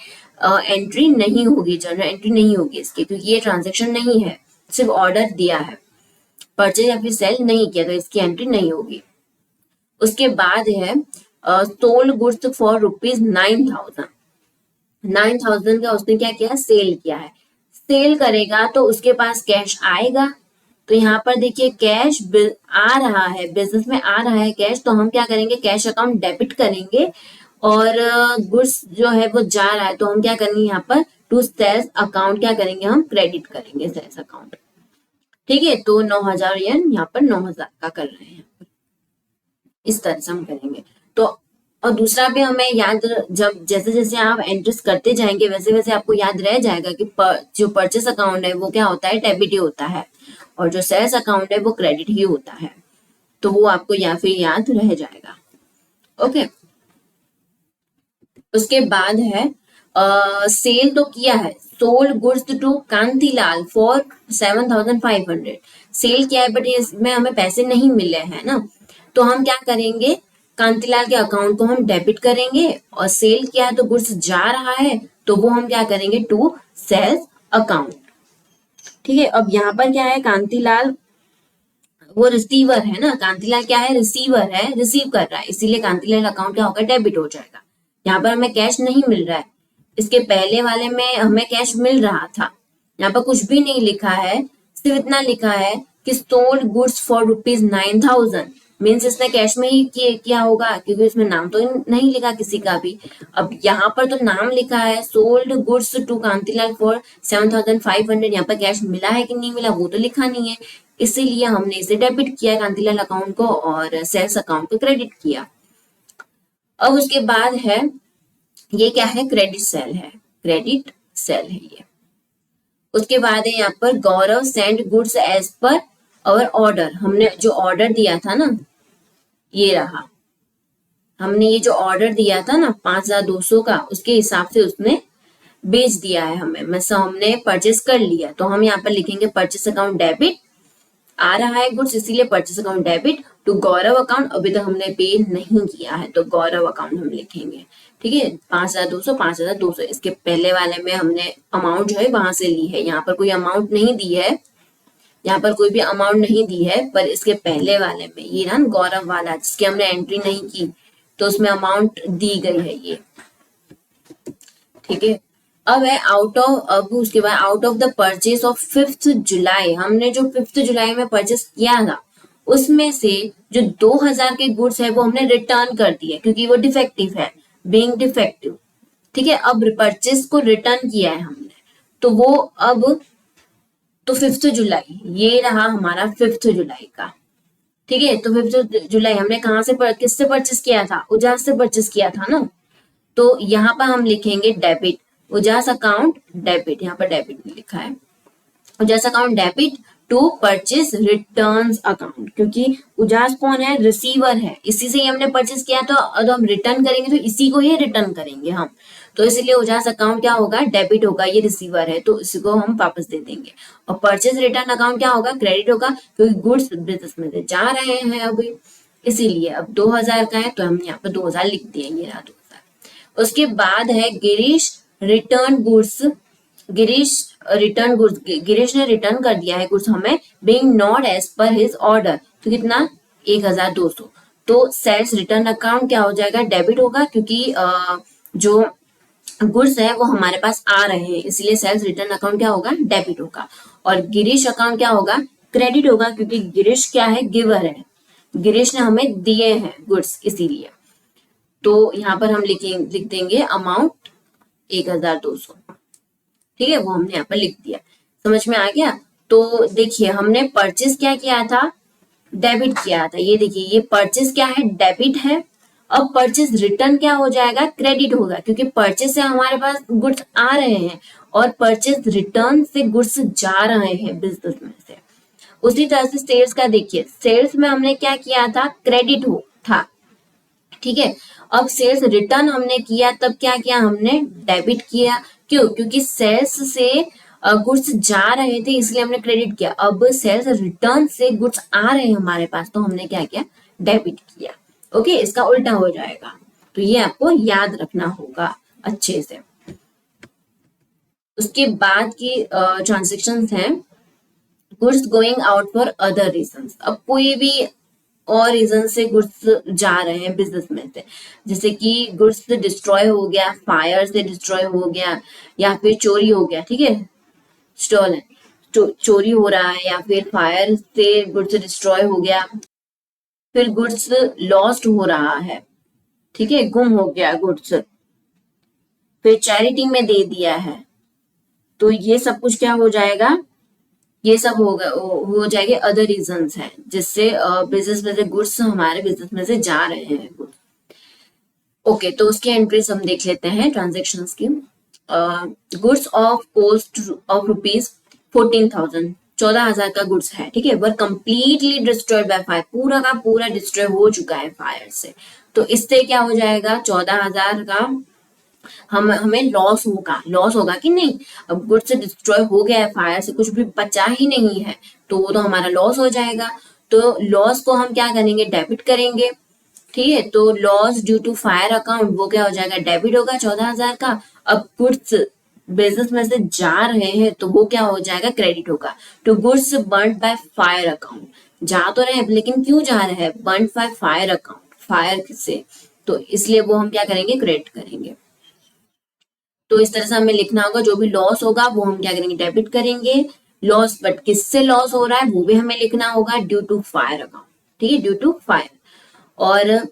एंट्री नहीं होगी, जनरल एंट्री नहीं होगी इसकी, क्योंकि ये ट्रांजेक्शन नहीं है, सिर्फ ऑर्डर दिया है, परचेज या फिर सेल नहीं किया, तो इसकी एंट्री नहीं होगी। उसके बाद है सोल्ड गुड्स फॉर ₹9,000। 9,000 का उसने क्या किया, सेल किया है। सेल करेगा तो उसके पास कैश आएगा, तो यहाँ पर देखिए कैश आ रहा है, बिजनेस में आ रहा है कैश, तो हम क्या करेंगे, कैश अकाउंट डेबिट करेंगे, और गुड्स जो है वो जा रहा है तो हम क्या करेंगे, यहाँ पर टू सेल्स अकाउंट क्या करेंगे, हम क्रेडिट करेंगे सेल्स अकाउंट। ठीक है, तो 9,000 यहाँ पर 9,000 का कर रहे हैं, इस तरह से हम करेंगे। तो और दूसरा भी हमें याद, जब जैसे जैसे आप एंट्रीज करते जाएंगे वैसे वैसे आपको याद रह जाएगा कि जो परचेस अकाउंट है वो क्या होता है, डेबिट ही होता है, और जो सेल्स अकाउंट है वो क्रेडिट ही होता है, तो वो आपको या फिर याद रह जाएगा। ओके, उसके बाद है सेल तो किया है, sold goods to Kantilal for 7,500। Sale किया है बट इसमें हमें पैसे नहीं मिले हैं ना, तो हम क्या करेंगे, कांतिलाल के अकाउंट को हम डेबिट करेंगे, और सेल किया है तो गुड्स जा रहा है तो वो हम क्या करेंगे, टू सेल्स अकाउंट। ठीक है, अब यहाँ पर क्या है, कांतिलाल वो रिसीवर है ना, कांतिलाल क्या है, रिसीवर है, रिसीव कर रहा है, इसीलिए कांतिलाल अकाउंट क्या होगा, डेबिट हो जाएगा। यहाँ पर हमें कैश नहीं मिल रहा है, इसके पहले वाले में हमें कैश मिल रहा था, यहाँ पर कुछ भी नहीं लिखा है, सिर्फ इतना लिखा है कि सोल्ड गुड्स फॉर ₹9,000। मीन्स इसने कैश में ही किया होगा, क्योंकि इसमें नाम तो नहीं लिखा किसी का भी। अब यहाँ पर तो नाम लिखा है, sold goods to Kantilal for 7,500। यहाँ पर कैश मिला है कि नहीं मिला वो तो लिखा नहीं है, इसीलिए हमने इसे डेबिट किया कांतिलाल अकाउंट को और सेल्स अकाउंट को क्रेडिट किया। अब उसके बाद है, ये क्या है, क्रेडिट सेल है, क्रेडिट सेल है ये। उसके बाद है यहाँ पर गौरव सेंड गुड्स एज पर और ऑर्डर। हमने जो ऑर्डर दिया था ना, ये रहा, हमने ये जो ऑर्डर दिया था ना 5,200 का, उसके हिसाब से उसने बेच दिया है हमें, मतलब हमने परचेस कर लिया। तो हम यहाँ पर लिखेंगे परचेस अकाउंट डेबिट, आ रहा है गुड्स इसीलिए purchase account debit to Gaurav account. अभी तक हमने पे नहीं किया है तो गौरव अकाउंट हम लिखेंगे। ठीक है, 5,200 इसके पहले वाले में हमने अमाउंट जो है वहां से ली है, यहाँ पर कोई अमाउंट नहीं दी है, यहाँ पर कोई भी अमाउंट नहीं दी है, पर इसके पहले वाले में ये ना गौरव वाला जिसकी हमने एंट्री नहीं की तो उसमें अमाउंट दी गई है ये। ठीक है, अब है आउट ऑफ, अब उसके बाद out of the purchase of 5th जुलाई, हमने जो 5th जुलाई में परचेस किया था उसमें से जो 2,000 के गुड्स है वो हमने रिटर्न कर दिए क्योंकि वो डिफेक्टिव है, बीइंग डिफेक्टिव। ठीक है, अब परचेस को रिटर्न किया है हमने, तो वो अब तो 5th जुलाई, ये रहा हमारा 5th जुलाई का। ठीक है, तो 5th जुलाई हमने कहाँ से किससे परचेस किया था, उजास से परचेस किया था ना, तो यहाँ पर हम लिखेंगे डेबिट, उजास अकाउंट डेबिट, यहाँ पर डेबिट भी लिखा है, Ujas account debit to purchase returns account, क्योंकि उजास कौन है, रिसीवर है, इसी से ही हमने परचेस किया तो अब हम रिटर्न करेंगे तो इसी को ही रिटर्न करेंगे हम, तो इसलिए उजास अकाउंट क्या होगा, डेबिट होगा, ये रिसीवर है तो इसी को हम वापस दे देंगे। और परचेस रिटर्न अकाउंट क्या होगा, क्रेडिट होगा, क्योंकि गुड्स बिजनेस में से जा रहे हैं अभी, इसीलिए अब 2,000 का है तो हम यहाँ पर 2,000 लिख दिए, ये रहा 2,000। उसके बाद है गिरीश रिटर्न गुड्स, गिरीश ने रिटर्न कर दिया है गुड्स हमें, being not as per his order, तो कितना 1,200। तो सेल्स रिटर्न अकाउंट क्या हो जाएगा, डेबिट होगा, क्योंकि जो गुड्स है वो हमारे पास आ रहे हैं, इसलिए सेल्स रिटर्न अकाउंट क्या होगा, डेबिट होगा। और गिरीश अकाउंट क्या होगा, क्रेडिट होगा, क्योंकि गिरीश क्या है, गिवर है, गिरीश ने हमें दिए हैं गुड्स इसीलिए। तो यहाँ पर हम लिख देंगे अमाउंट 1,200। ठीक है, वो हमने यहाँ पर लिख दिया, समझ में आ गया। तो देखिए हमने परचेस क्या किया था, डेबिट किया था, ये देखिए ये परचेस क्या है, डेबिट है। अब परचेस रिटर्न क्या हो जाएगा, क्रेडिट होगा, क्योंकि परचेस से हमारे पास गुड्स आ रहे हैं और परचेस रिटर्न से गुड्स जा रहे हैं बिजनेस में से। उसी तरह से सेल्स का देखिए, सेल्स में हमने क्या किया था, क्रेडिट हो था। ठीक है, अब सेल्स रिटर्न हमने किया तब क्या किया, हमने डेबिट किया, क्यों, क्योंकि सेल्स से गुड्स जा रहे थे इसलिए हमने क्रेडिट किया। अब सेल्स रिटर्न से गुड्स आ रहे हैं हमारे पास तो हमने क्या किया, डेबिट किया। ओके, इसका उल्टा हो जाएगा, तो ये आपको याद रखना होगा अच्छे से। उसके बाद की ट्रांजेक्शन है goods going out for other reasons. अब कोई भी और रीजन से गुड्स जा रहे हैं बिजनेस में से, जैसे कि गुड्स डिस्ट्रॉय हो गया, फायर से डिस्ट्रॉय हो गया, या फिर चोरी हो गया। ठीक है, स्टॉल चोरी हो रहा है, या फिर फायर से गुड्स डिस्ट्रॉय हो गया, फिर गुड्स लॉस्ट हो रहा है, ठीक है, गुम हो गया गुड्स, फिर चैरिटी में दे दिया है, तो ये सब कुछ क्या हो जाएगा, ये सब हो जाएंगे अदर रीजंस हैं जिससे बिजनेस में से गुड्स हमारे बिजनेस में से जा रहे हैं गुड्स। ओके, तो उसकी एंट्रीज हम देख लेते हैं ट्रांजेक्शन्स की। गुड्स ऑफ कॉस्ट ऑफ ₹14,000, 14,000 का गुड्स है। ठीक है, but completely destroyed by fire, पूरा का पूरा डिस्ट्रॉय हो चुका है फायर से, तो इससे क्या हो जाएगा, 14,000 का हमें लॉस होगा कि नहीं। अब गुड्स डिस्ट्रॉय हो गया है फायर से, कुछ भी बचा ही नहीं है, तो वो तो हमारा लॉस हो जाएगा। तो लॉस को हम क्या करेंगे, डेबिट करेंगे। ठीक है, तो loss due to fire account वो क्या हो जाएगा, डेबिट होगा 14,000 का। अब गुड्स बिजनेस में से जा रहे हैं तो वो क्या हो जाएगा, क्रेडिट होगा। तो goods burn by fire account, जा तो रहे हैं लेकिन क्यों जा रहे हैं, burn by fire account, fire से, तो इसलिए वो हम क्या करेंगे, क्रेडिट करेंगे। तो इस तरह से हमें लिखना होगा, जो भी लॉस होगा वो हम क्या करेंगे, डेबिट करेंगे। लॉस, बट किससे लॉस हो रहा है वो भी हमें लिखना होगा, ड्यू टू फायर अकाउंट। ठीक है, ड्यू टू फायर। और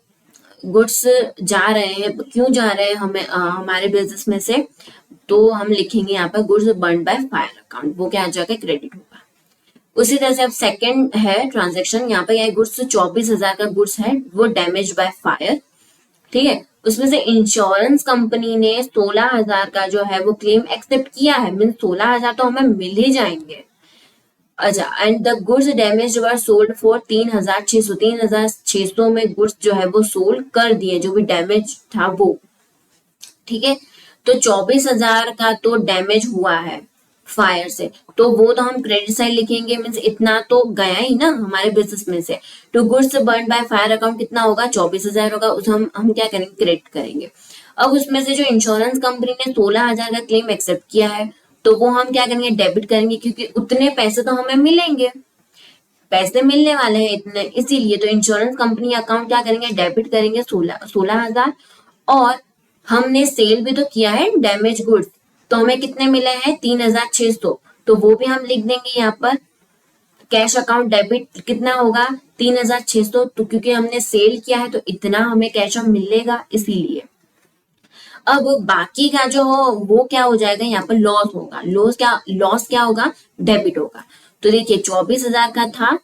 गुड्स जा रहे हैं, क्यों जा रहे हैं हमें हमारे बिजनेस में से, तो हम लिखेंगे यहाँ पर goods burn by fire account, वो क्या आ जाएगा, क्रेडिट होगा। उसी तरह से अब सेकंड है ट्रांजेक्शन, यहाँ पे गुड्स 24,000 का गुड्स है, वो डैमेज बाय फायर। ठीक है, उसमें से इंश्योरेंस कंपनी ने 16,000 का जो है वो क्लेम एक्सेप्ट किया है, मीन 16,000 तो हमें मिल ही जाएंगे। अच्छा, and the goods damage were sold for 3,600, 3,600 में गुड्स जो है वो सोल्ड कर दिए, जो भी डैमेज था वो। ठीक है, तो 24,000 का तो डैमेज हुआ है फायर से, तो वो तो हम क्रेडिट साइड लिखेंगे, मीन्स इतना तो गया ही ना हमारे बिजनेस में से। तो goods burn by fire account कितना होगा, 24,000 होगा, उसे हम क्या करेंगे, क्रेडिट करेंगे। अब उसमें से जो इंश्योरेंस कंपनी ने 16,000 का क्लेम एक्सेप्ट किया है, तो वो हम क्या करेंगे, डेबिट करेंगे, क्योंकि उतने पैसे तो हमें मिलेंगे, पैसे मिलने वाले हैं इतने, इसीलिए तो इंश्योरेंस कंपनी अकाउंट क्या करेंगे, डेबिट करेंगे 16,000। और हमने सेल भी तो किया है डैमेज गुड्स, तो हमें कितने मिले हैं, 3,600, तो वो भी हम लिख देंगे यहाँ पर। कैश अकाउंट डेबिट कितना होगा, 3,600, तो क्योंकि हमने सेल किया है तो इतना हमें कैश मिलेगा, इसीलिए। अब बाकी का जो हो वो क्या हो जाएगा, यहाँ पर लॉस होगा, लॉस क्या होगा, डेबिट होगा। तो देखिए 24,000 का था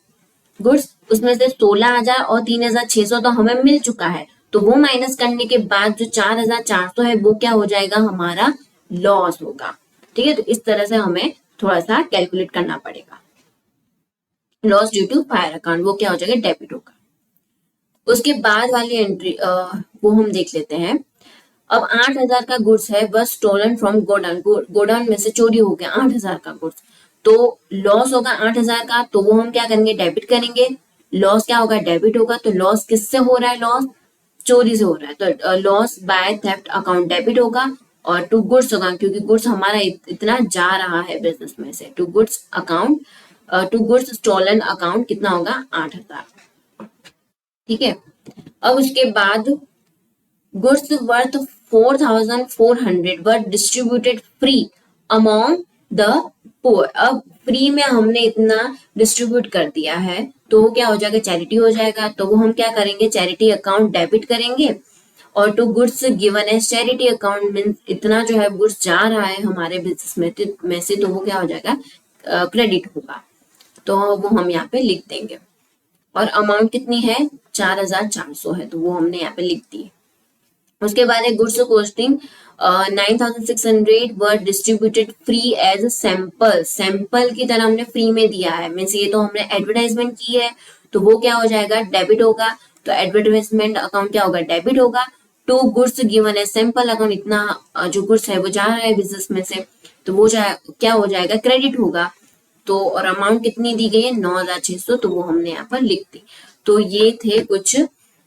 गुड्स, उसमें से 16,000 और 3,600 तो हमें मिल चुका है, तो वो माइनस करने के बाद जो 4,400 है वो क्या हो जाएगा, हमारा लॉस होगा। ठीक है, तो इस तरह से हमें थोड़ा सा कैलकुलेट करना पड़ेगा। Loss due to fire account वो क्या हो जाएगा, डेबिट होगा। उसके बाद वाली एंट्री वो हम देख लेते हैं। अब 8,000 का गुड्स है, बस स्टोलन फ्रॉम गोडाउन, गोडाउन में से चोरी हो गया 8,000 का गुड्स, तो लॉस होगा 8,000 का, तो वो हम क्या करेंगे, डेबिट करेंगे। लॉस क्या होगा, डेबिट होगा, तो लॉस किससे हो रहा है, लॉस चोरी से हो रहा है, तो loss by theft account debit होगा। और टू गुड्स होगा, क्योंकि गुड्स हमारा इतना जा रहा है बिजनेस में से, to goods account, to goods stolen account कितना होगा, 8,000। ठीक है, अब उसके बाद goods worth 4,400 were distributed free among the poor. अब फ्री में हमने इतना डिस्ट्रीब्यूट कर दिया है, तो वो क्या हो जाएगा, चैरिटी हो जाएगा, तो वो हम क्या करेंगे, चैरिटी अकाउंट डेबिट करेंगे। और to goods given as charity account mean इतना जो है गुड्स जा रहा है हमारे बिजनेस में से, तो वो क्या हो जाएगा, क्रेडिट होगा, तो वो हम यहाँ पे लिख देंगे। और अमाउंट कितनी है, 4,400 है, तो वो हमने यहाँ पे लिख दी। उसके बाद है goods costing 9,600 were distributed free as sample, sample की तरह हमने फ्री में दिया है, मीन्स ये तो हमने एडवर्टाइजमेंट की है, तो वो क्या हो जाएगा, डेबिट होगा, तो एडवर्टाइजमेंट अकाउंट क्या होगा, डेबिट होगा। To goods given as sample account, इतना जो गुड्स है वो जा रहा है बिजनेस में से, तो वो क्या हो जाएगा, क्रेडिट होगा। तो और अमाउंट कितनी दी गई है, 9,600, तो वो हमने यहाँ पर लिख दी। तो ये थे कुछ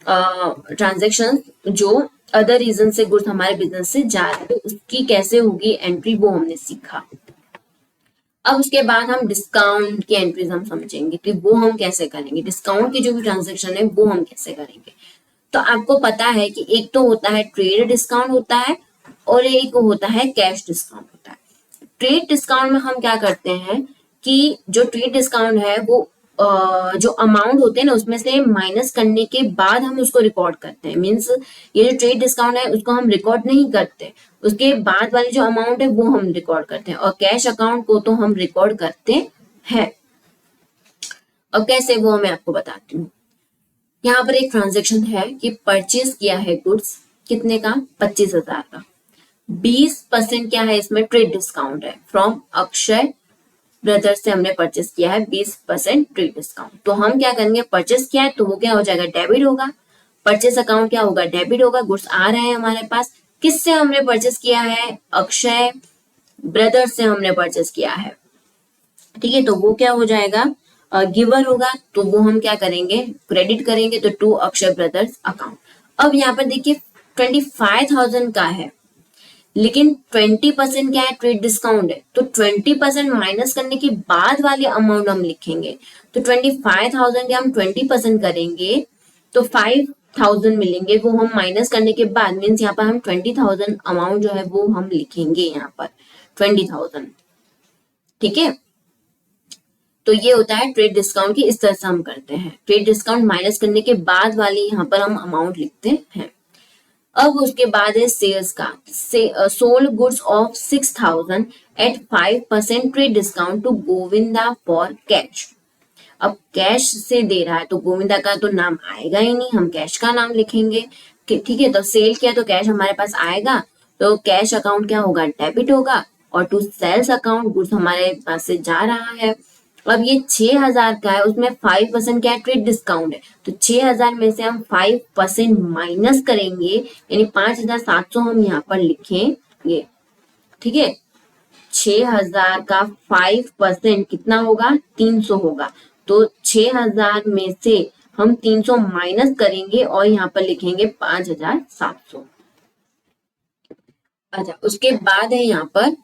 ट्रांजेक्शन जो अदर रीजन से गुड्स हमारे बिजनेस से जा रहे हैं, उसकी कैसे होगी एंट्री, वो हमने सीखा। अब उसके बाद हम डिस्काउंट की एंट्रीज हम समझेंगे कि वो हम कैसे करेंगे, डिस्काउंट की जो भी ट्रांजेक्शन है वो हम कैसे करेंगे। तो आपको पता है कि एक तो होता है ट्रेड डिस्काउंट होता है, और एक होता है कैश डिस्काउंट होता है। ट्रेड डिस्काउंट में हम क्या करते हैं कि जो ट्रेड डिस्काउंट है वो जो अमाउंट होते हैं ना उसमें से माइनस करने के बाद हम उसको रिकॉर्ड करते हैं, मीन्स ये जो ट्रेड डिस्काउंट है उसको हम रिकॉर्ड नहीं करते, उसके बाद वाली जो अमाउंट है वो हम रिकॉर्ड करते हैं, और कैश अकाउंट को तो हम रिकॉर्ड करते हैं। अब कैसे वो मैं आपको बताती हूँ। यहाँ पर एक ट्रांजेक्शन है कि परचेज किया है गुड्स कितने का, 25,000 का, 20% क्या है इसमें, ट्रेड डिस्काउंट है, फ्रॉम अक्षय ब्रदर्स से हमने परचेस किया है 20% ट्रेड डिस्काउंट। तो हम क्या करेंगे, परचेस किया है तो वो क्या हो जाएगा, डेबिट होगा। परचेस अकाउंट क्या होगा, डेबिट होगा। गुड्स आ रहे हैं हमारे पास, किससे हमने परचेस किया है, अक्षय ब्रदर्स से हमने परचेस किया है। ठीक है, तो वो क्या हो जाएगा, गिवर होगा, तो वो हम क्या करेंगे, क्रेडिट करेंगे, तो टू अक्षय ब्रदर्स अकाउंट। अब यहाँ पर देखिए 25,000 का है, लेकिन 20% क्या है, ट्रेड डिस्काउंट है, तो 20% माइनस करने के बाद वाले अमाउंट हम लिखेंगे। तो 25,000 के हम 20% करेंगे तो 1000 मिलेंगे, वो हम माइनस करने के बाद मीन्स यहाँ पर हम 20,000 अमाउंट जो है वो हम लिखेंगे यहाँ पर 20,000। ठीक है, तो ये होता है ट्रेड डिस्काउंट की, इस तरह से हम करते हैं। ट्रेड डिस्काउंट माइनस करने के बाद वाली यहाँ पर हम अमाउंट लिखते हैं। अब उसके बाद है सेल्स का, sold goods of 6,000 at 5% trade discount to Govinda for cash. अब कैश से दे रहा है तो गोविंदा का तो नाम आएगा ही नहीं, हम कैश का नाम लिखेंगे। ठीक है, तो सेल किया तो कैश हमारे पास आएगा, तो कैश अकाउंट क्या होगा, डेबिट होगा, और टू सेल्स अकाउंट गुड्स हमारे पास से जा रहा है। अब ये 6,000 का है, उसमें 5% क्या है, ट्रेड डिस्काउंट है, तो 6,000 में से हम 5% माइनस करेंगे, यानी 5,700 हम यहाँ पर लिखेंगे। ठीक है, 6,000 का 5% कितना होगा, 300 होगा, तो 6,000 में से हम 300 माइनस करेंगे और यहाँ पर लिखेंगे 5,700। अच्छा, उसके बाद है यहाँ पर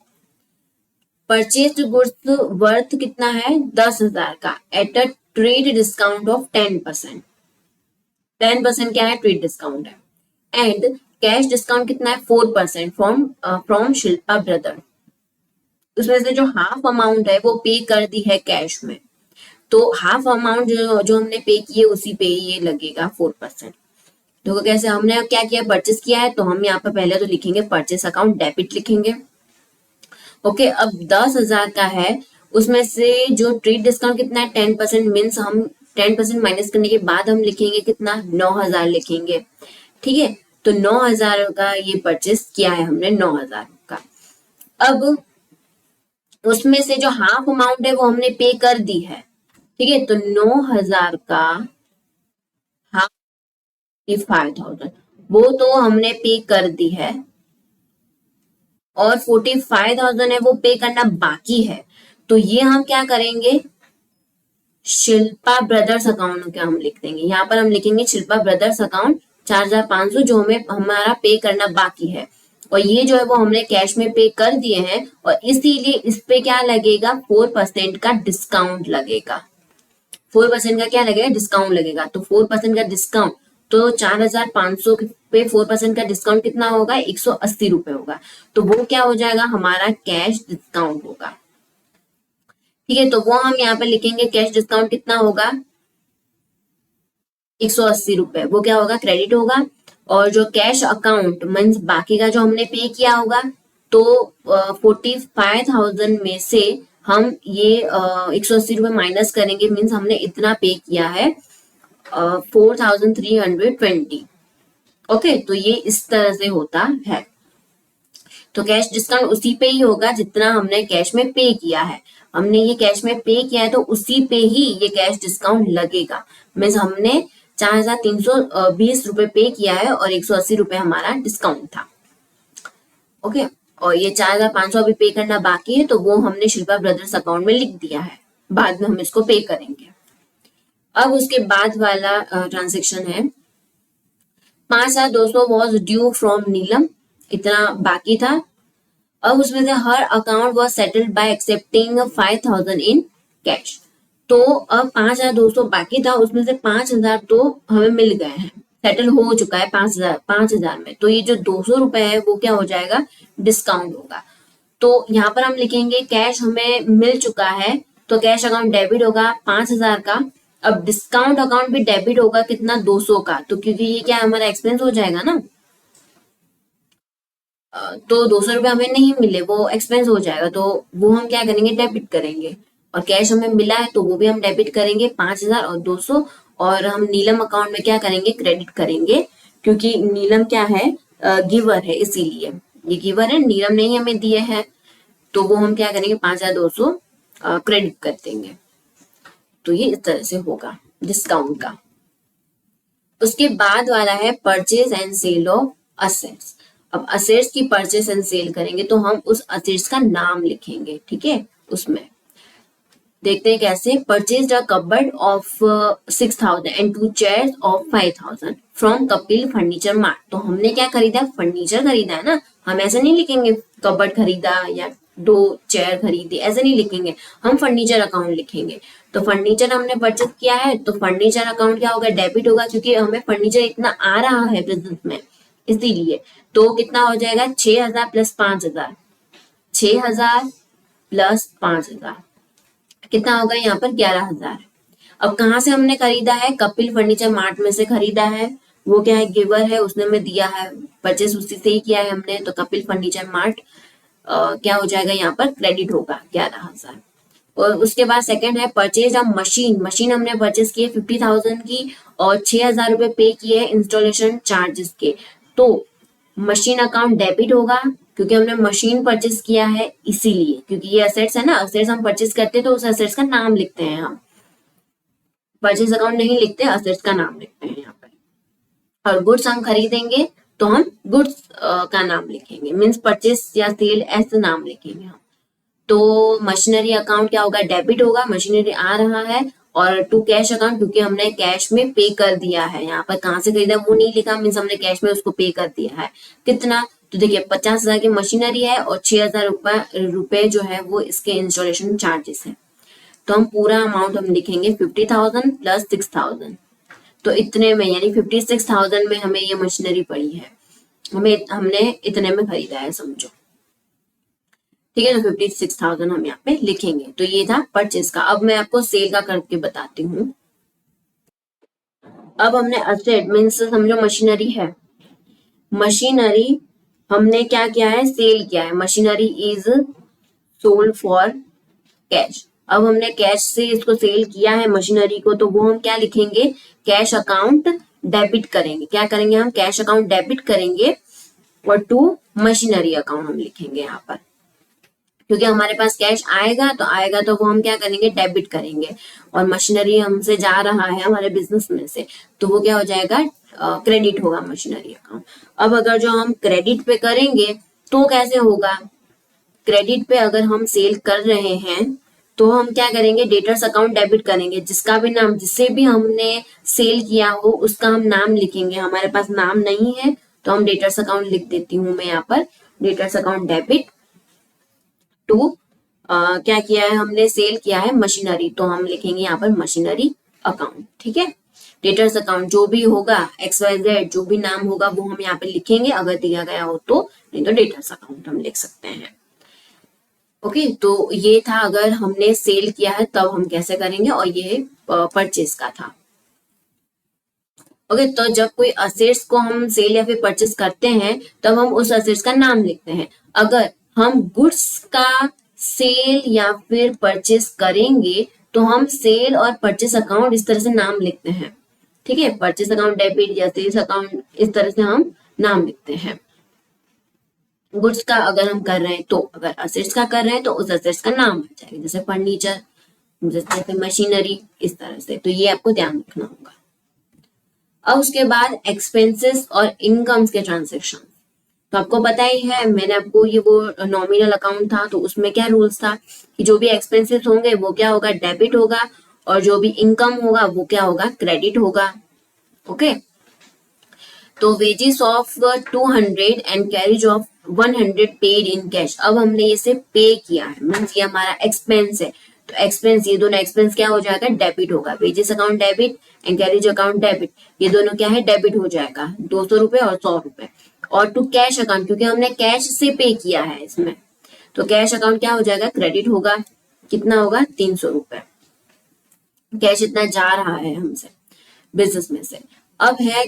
परचेज्ड गुड्स वर्थ कितना है, 10,000 का, at a trade discount of 10%। 10% क्या है, ट्रेड डिस्काउंट है। एंड कैश डिस्काउंट कितना है, 4% फ्रॉम शिल्पा ब्रदर। उसमें से जो हाफ अमाउंट है वो पे कर दी है कैश में, तो हाफ अमाउंट जो हमने पे की है उसी पे ये लगेगा 4%। तो कैसे, हमने क्या किया, परचेस किया है, तो हम यहाँ पर पहले तो लिखेंगे परचेस अकाउंट डेबिट लिखेंगे। ओके, अब 10,000 का है, उसमें से जो ट्रेड डिस्काउंट कितना है, 10%, मीन्स हम 10% माइनस करने के बाद हम लिखेंगे कितना, 9,000 लिखेंगे। ठीक है, तो 9,000 का ये परचेस किया है हमने, 9,000 का। अब उसमें से जो हाफ अमाउंट है वो हमने पे कर दी है। ठीक है, तो 9,000 का हाफ 45,000 वो तो हमने पे कर दी है, और 45,000 है वो पे करना बाकी है, तो ये हम क्या करेंगे, शिल्पा ब्रदर्स अकाउंट क्या हम लिख देंगे, यहाँ पर हम लिखेंगे शिल्पा ब्रदर्स अकाउंट 4,500 जो हमें हमारा पे करना बाकी है, और ये जो है वो हमने कैश में पे कर दिए हैं, और इसीलिए इस पे क्या लगेगा, 4% का डिस्काउंट लगेगा। 4% का क्या लगेगा, डिस्काउंट लगेगा, तो 4% का डिस्काउंट, तो 4,500 पे 4% का डिस्काउंट कितना होगा, 180 रुपए होगा, तो वो क्या हो जाएगा, हमारा कैश डिस्काउंट होगा। ठीक है, तो वो हम यहाँ पे लिखेंगे, कैश डिस्काउंट कितना होगा, 180 रुपए, वो क्या होगा, क्रेडिट होगा। और जो कैश अकाउंट मीन्स बाकी का जो हमने पे किया होगा, तो 45,000 में से हम ये 180 रुपए माइनस करेंगे, मीन्स हमने इतना पे किया है 4,320। ओके, तो ये इस तरह से होता है। तो कैश डिस्काउंट उसी पे ही होगा जितना हमने कैश में पे किया है, हमने ये कैश में पे किया है तो उसी पे ही ये कैश डिस्काउंट लगेगा। मीन्स हमने 4,320 रुपए पे किया है और 180 रुपए हमारा डिस्काउंट था। ओके, और ये 4,500 अभी पे करना बाकी है, तो वो हमने शिल्पा ब्रदर्स अकाउंट में लिख दिया है, बाद में हम इसको पे करेंगे। अब उसके बाद वाला ट्रांजेक्शन है 5,200 वॉज ड्यू फ्रॉम नीलम, इतना बाकी था। अब उसमें से हर account was settled by accepting 5,000 in cash, तो अब 5,200 बाकी था, उसमें से 5,000 तो हमें मिल गए हैं, सेटल हो चुका है 5,000 में, तो ये जो 200 रुपए है वो क्या हो जाएगा, डिस्काउंट होगा। तो यहाँ पर हम लिखेंगे कैश हमें मिल चुका है, तो कैश अकाउंट डेबिट होगा 5,000 का। अब डिस्काउंट अकाउंट भी डेबिट होगा कितना, 200 का, तो क्योंकि ये क्या हमारा एक्सपेंस हो जाएगा ना, तो 200 रुपए हमें नहीं मिले, वो एक्सपेंस हो जाएगा, तो वो हम क्या करेंगे, डेबिट करेंगे। और कैश हमें मिला है तो वो भी हम डेबिट करेंगे 5,000 और 200, और हम नीलम अकाउंट में क्या करेंगे, क्रेडिट करेंगे, क्योंकि नीलम क्या है, गिवर है, इसीलिए ये गिवर है, नीलम ने ही हमें दिए हैं, तो वो हम क्या करेंगे 5,200 क्रेडिट कर देंगे। तो ये इस तरह से होगा डिस्काउंट का। उसके बाद वाला है purchase and sale of assets. अब असेट्स की परचेज एंड सेल करेंगे तो हम उस असेट्स का नाम लिखेंगे। ठीक है, उसमें देखते हैं कैसे। Purchase a cupboard of 6,000 and 2 chairs of 5,000 from Kapil furniture mart. तो हमने क्या खरीदा, फर्नीचर खरीदा है ना, हम ऐसे नहीं लिखेंगे कबर्ड खरीदा या 2 चेयर खरीदी, ऐसे नहीं लिखेंगे, हम फर्नीचर अकाउंट लिखेंगे। तो फर्नीचर हमने परचेज किया है तो फर्नीचर अकाउंट क्या होगा, डेबिट होगा, क्योंकि हमें फर्नीचर इतना आ रहा है बिजनेस में, इसीलिए। तो कितना हो जाएगा, 6,000 प्लस 5,000, 6,000 प्लस 5,000 कितना होगा यहाँ पर, 11,000। अब कहाँ से हमने खरीदा है, कपिल फर्नीचर मार्ट में से खरीदा है। वो क्या है, गिवर है, उसने हमें दिया है, परचेस उसी से ही किया है हमने, तो कपिल फर्नीचर मार्ट क्या हो जाएगा यहाँ पर, क्रेडिट होगा 11,000। और उसके बाद सेकंड है परचेज ऑफ मशीन, मशीन हमने परचेज की है 50,000 की, और 6,000 रुपए पे किए हैं इंस्टॉलेशन चार्जेस के। तो मशीन अकाउंट डेबिट होगा, क्योंकि हमने मशीन परचेज किया है इसीलिए, क्योंकि ये असेट्स है ना, असेट्स हम परचेज करते हैं तो उस असेट्स का नाम लिखते हैं हम, परचेज अकाउंट नहीं लिखते, असेट्स का नाम लिखते हैं यहाँ पर। और गुड्स हम खरीदेंगे तो हम गुड्स का नाम लिखेंगे, मीन्स परचेज या सेल ऐसे नाम लिखेंगे हम। तो मशीनरी अकाउंट क्या होगा, डेबिट होगा, मशीनरी आ रहा है। और टू कैश अकाउंट, क्योंकि हमने कैश में पे कर दिया है, यहाँ पर कहाँ से खरीदा वो नहीं लिखा, मीन्स हमने कैश में उसको पे कर दिया है। कितना, तो देखिए 50,000 की मशीनरी है और 6,000 रुपए जो है वो इसके इंस्टॉलेशन चार्जेस है। तो हम पूरा अमाउंट हम लिखेंगे 50,000 प्लस 6,000, तो इतने में यानी 56,000 में हमें ये मशीनरी पड़ी है, हमने इतने में खरीदा है समझो, ठीक है। तो 56,000 हम यहाँ पे लिखेंगे। तो ये था परचेज का। अब मैं आपको सेल का करके बताती हूँ। अब हमने असेट मीन्स समझो मशीनरी है, मशीनरी हमने क्या किया है, सेल किया है, machinery is sold for cash. अब हमने कैश से इसको सेल किया है मशीनरी को, तो वो हम क्या लिखेंगे, कैश अकाउंट डेबिट करेंगे। क्या करेंगे हम, कैश अकाउंट डेबिट करेंगे, और टू मशीनरी अकाउंट हम लिखेंगे यहाँ पर, क्योंकि हमारे पास कैश आएगा तो वो हम क्या करेंगे, डेबिट करेंगे। और मशीनरी हमसे जा रहा है हमारे बिजनेस में से, तो वो क्या हो जाएगा, क्रेडिट होगा मशीनरी अकाउंट। अब अगर जो हम क्रेडिट पे करेंगे तो कैसे होगा, क्रेडिट पे अगर हम सेल कर रहे हैं तो हम क्या करेंगे, डेटर्स अकाउंट डेबिट करेंगे, जिसका भी नाम, जिससे भी हमने सेल किया हो उसका हम नाम लिखेंगे। हमारे पास नाम नहीं है तो हम डेटर्स अकाउंट लिख देती हूँ मैं यहाँ पर, डेटर्स अकाउंट डेबिट टू क्या किया है हमने, सेल किया है मशीनरी, तो हम लिखेंगे यहाँ पर मशीनरी अकाउंट, ठीक है। डेटर्स अकाउंट जो भी होगा, XYZ जो भी नाम होगा वो हम यहाँ पे लिखेंगे अगर दिया गया हो तो, नहीं तो डेटर्स अकाउंट हम लिख सकते हैं। ओके, तो ये था अगर हमने सेल किया है तब हम कैसे करेंगे, और ये परचेज का था। ओके, तो जब कोई असेट्स को हम सेल या फिर परचेज करते हैं तब हम उस असेट्स का नाम लिखते हैं। अगर हम गुड्स का सेल या फिर परचेज करेंगे तो हम सेल और परचेज अकाउंट इस तरह से नाम लिखते हैं, ठीक है। परचेज अकाउंट डेबिट या सेल्स अकाउंट इस तरह से हम नाम लिखते हैं। गुड्स का अगर हम कर रहे हैं तो, अगर असेट्स का कर रहे हैं तो उस असेट्स का नाम आ जाएगा, जैसे फर्नीचर, जैसे मशीनरी, इस तरह से। तो ये आपको ध्यान रखना होगा। अब उसके बाद एक्सपेंसेस और इनकम्स के ट्रांजेक्शन, तो आपको पता ही है, मैंने आपको ये वो नॉमिनल अकाउंट था तो उसमें क्या रूल्स था कि जो भी एक्सपेंसेस होंगे वो क्या होगा, डेबिट होगा, और जो भी इनकम होगा वो क्या होगा, क्रेडिट होगा। ओके, तो wages of 200 and carriage of 100 paid in cash. अब हमने इसे पे किया है, मीन्स ये हमारा एक्सपेंस है, तो एक्सपेंस, ये दोनों एक्सपेंस क्या हो जाएगा, डेबिट होगा। Wages account debit and carriage account debit, ये दोनों क्या है, डेबिट हो जाएगा, 200 रुपए और 100 रुपए। और टू कैश अकाउंट, क्योंकि हमने कैश से पे किया है इसमें, तो कैश अकाउंट क्या हो जाएगा, क्रेडिट होगा। कितना होगा, 300 रुपए। कैश इतना जा रहा है हमसे बिजनेस में से। अब है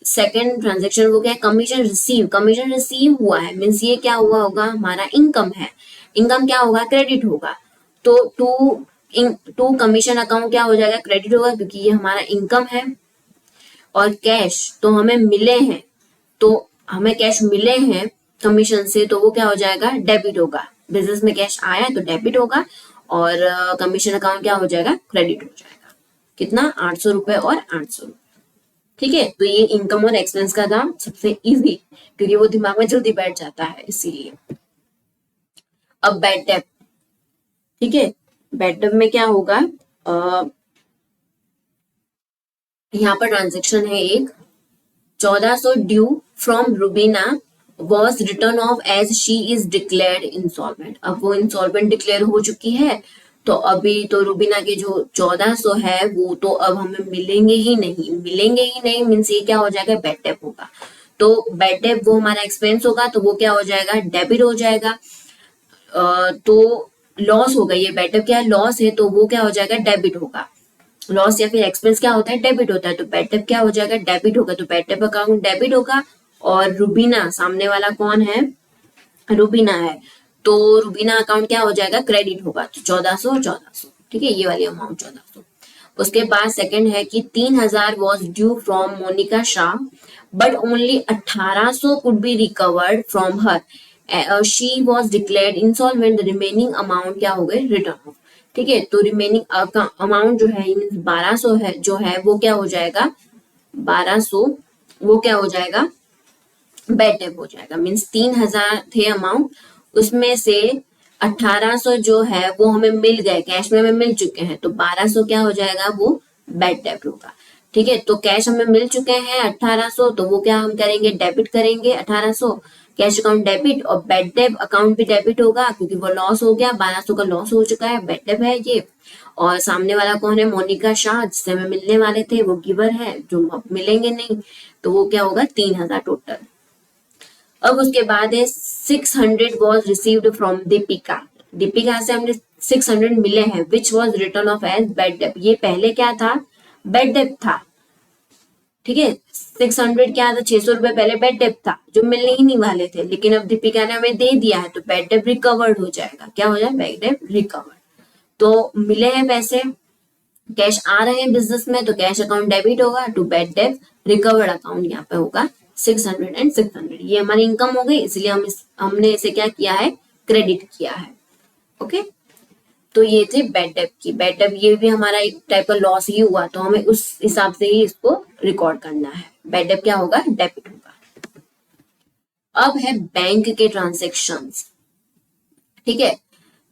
सेकेंड ट्रांजेक्शन, वो क्या है, कमीशन रिसीव। कमीशन रिसीव हुआ है, मीन्स ये क्या हुआ होगा, हमारा इनकम है। इनकम क्या होगा, क्रेडिट होगा। तो टू कमीशन अकाउंट क्या हो जाएगा, क्रेडिट होगा, क्योंकि ये हमारा इनकम है। और कैश तो हमें मिले हैं, तो हमें कैश मिले हैं कमीशन से, तो वो क्या हो जाएगा, डेबिट होगा। बिजनेस में कैश आया है तो डेबिट होगा, और कमीशन अकाउंट क्या हो जाएगा, क्रेडिट हो जाएगा। कितना, 800 रुपए और 800 रुपए, ठीक है। तो ये इनकम और एक्सपेंस का था सबसे इजी, क्योंकि वो दिमाग में जल्दी बैठ जाता है, इसीलिए। अब बैड डेब्ट, ठीक है। बैड डेब्ट में क्या होगा, यहाँ पर ट्रांजेक्शन है एक, 1400 due from Rubina was written off as she is declared insolvent. अब वो इंसॉल्वेंट डिक्लेयर हो चुकी है, तो अभी तो रुबीना के जो 1400 है वो तो अब हमें मिलेंगे ही नहीं, मिलेंगे ही नहीं मीन्स ये क्या हो जाएगा, बैड डेट होगा। तो बैड डेट वो हमारा एक्सपेंस होगा, तो वो क्या हो जाएगा, डेबिट हो जाएगा। तो लॉस होगा, ये बैड डेट क्या है, लॉस है, तो वो क्या हो जाएगा, डेबिट होगा। लॉस या फिर एक्सपेंस क्या होता है, डेबिट होता है, तो बैड डेट क्या हो जाएगा, डेबिट होगा। तो बैड डेट अकाउंट डेबिट होगा। और रुबीना, सामने वाला कौन है, रुबीना है, तो रुबीना अकाउंट क्या हो जाएगा, क्रेडिट होगा। तो 1400 और 1400, ठीक है, ये वाली अमाउंट 1400। उसके बाद सेकंड है कि 3000 was due from Monika Shah but only 1800 could be recovered from her, she was declared insolvent, the remaining amount क्या हो गए, रिटर्न ऑफ। ठीक है, तो रिमेनिंग अमाउंट जो है 1200 है, जो है वो क्या हो जाएगा, 1200 वो क्या हो जाएगा, बैड डेट हो जाएगा। मीन्स 3000 थे अमाउंट, उसमें से 1800 जो है वो हमें मिल गए, कैश में हमें मिल चुके हैं, तो 1200 क्या हो जाएगा, वो बैड डेट होगा। ठीक है, तो कैश हमें मिल चुके हैं 1800, तो वो क्या हम करेंगे, डेबिट करेंगे 1800, कैश अकाउंट डेबिट, और बैड डेट अकाउंट भी डेबिट होगा क्योंकि वो लॉस हो गया, 1200 का लॉस हो चुका है, बैड डेट है ये। और सामने वाला कौन है, मोनिका शाह, जिससे हमें मिलने वाले थे, वो गिवर है, जो अब मिलेंगे नहीं, तो वो क्या होगा, 3000 टोटल। अब उसके बाद है 600 was received from Deepika. Deepika से हमने 600 मिले हैं, which was written off as bad debt. ये पहले क्या था, बैड डेट था। ठीक है, 600 क्या था, 600 रुपए पहले बैड डेट था, जो मिलने ही नहीं वाले थे, लेकिन अब दीपिका ने हमें दे दिया है, तो बैड डेट रिकवर्ड हो जाएगा। क्या हो जाएगा, बैड डेट रिकवर्ड। तो मिले हैं पैसे, कैश आ रहे हैं बिजनेस में, तो कैश अकाउंट डेबिट होगा, to bad debt recovered account यहाँ पे होगा 600 एंड 600। ये हमारी इनकम हो गई, इसलिए हमने इसे क्या किया है, क्रेडिट किया है। ओके, तो ये थे बैड डेट की। बैड डेट ये भी हमारा एक टाइप का लॉस ही हुआ, तो हमें उस हिसाब से ही इसको रिकॉर्ड करना है। बैड डेट क्या होगा, डेबिट होगा। अब है बैंक के ट्रांजेक्शन्स। ठीक है,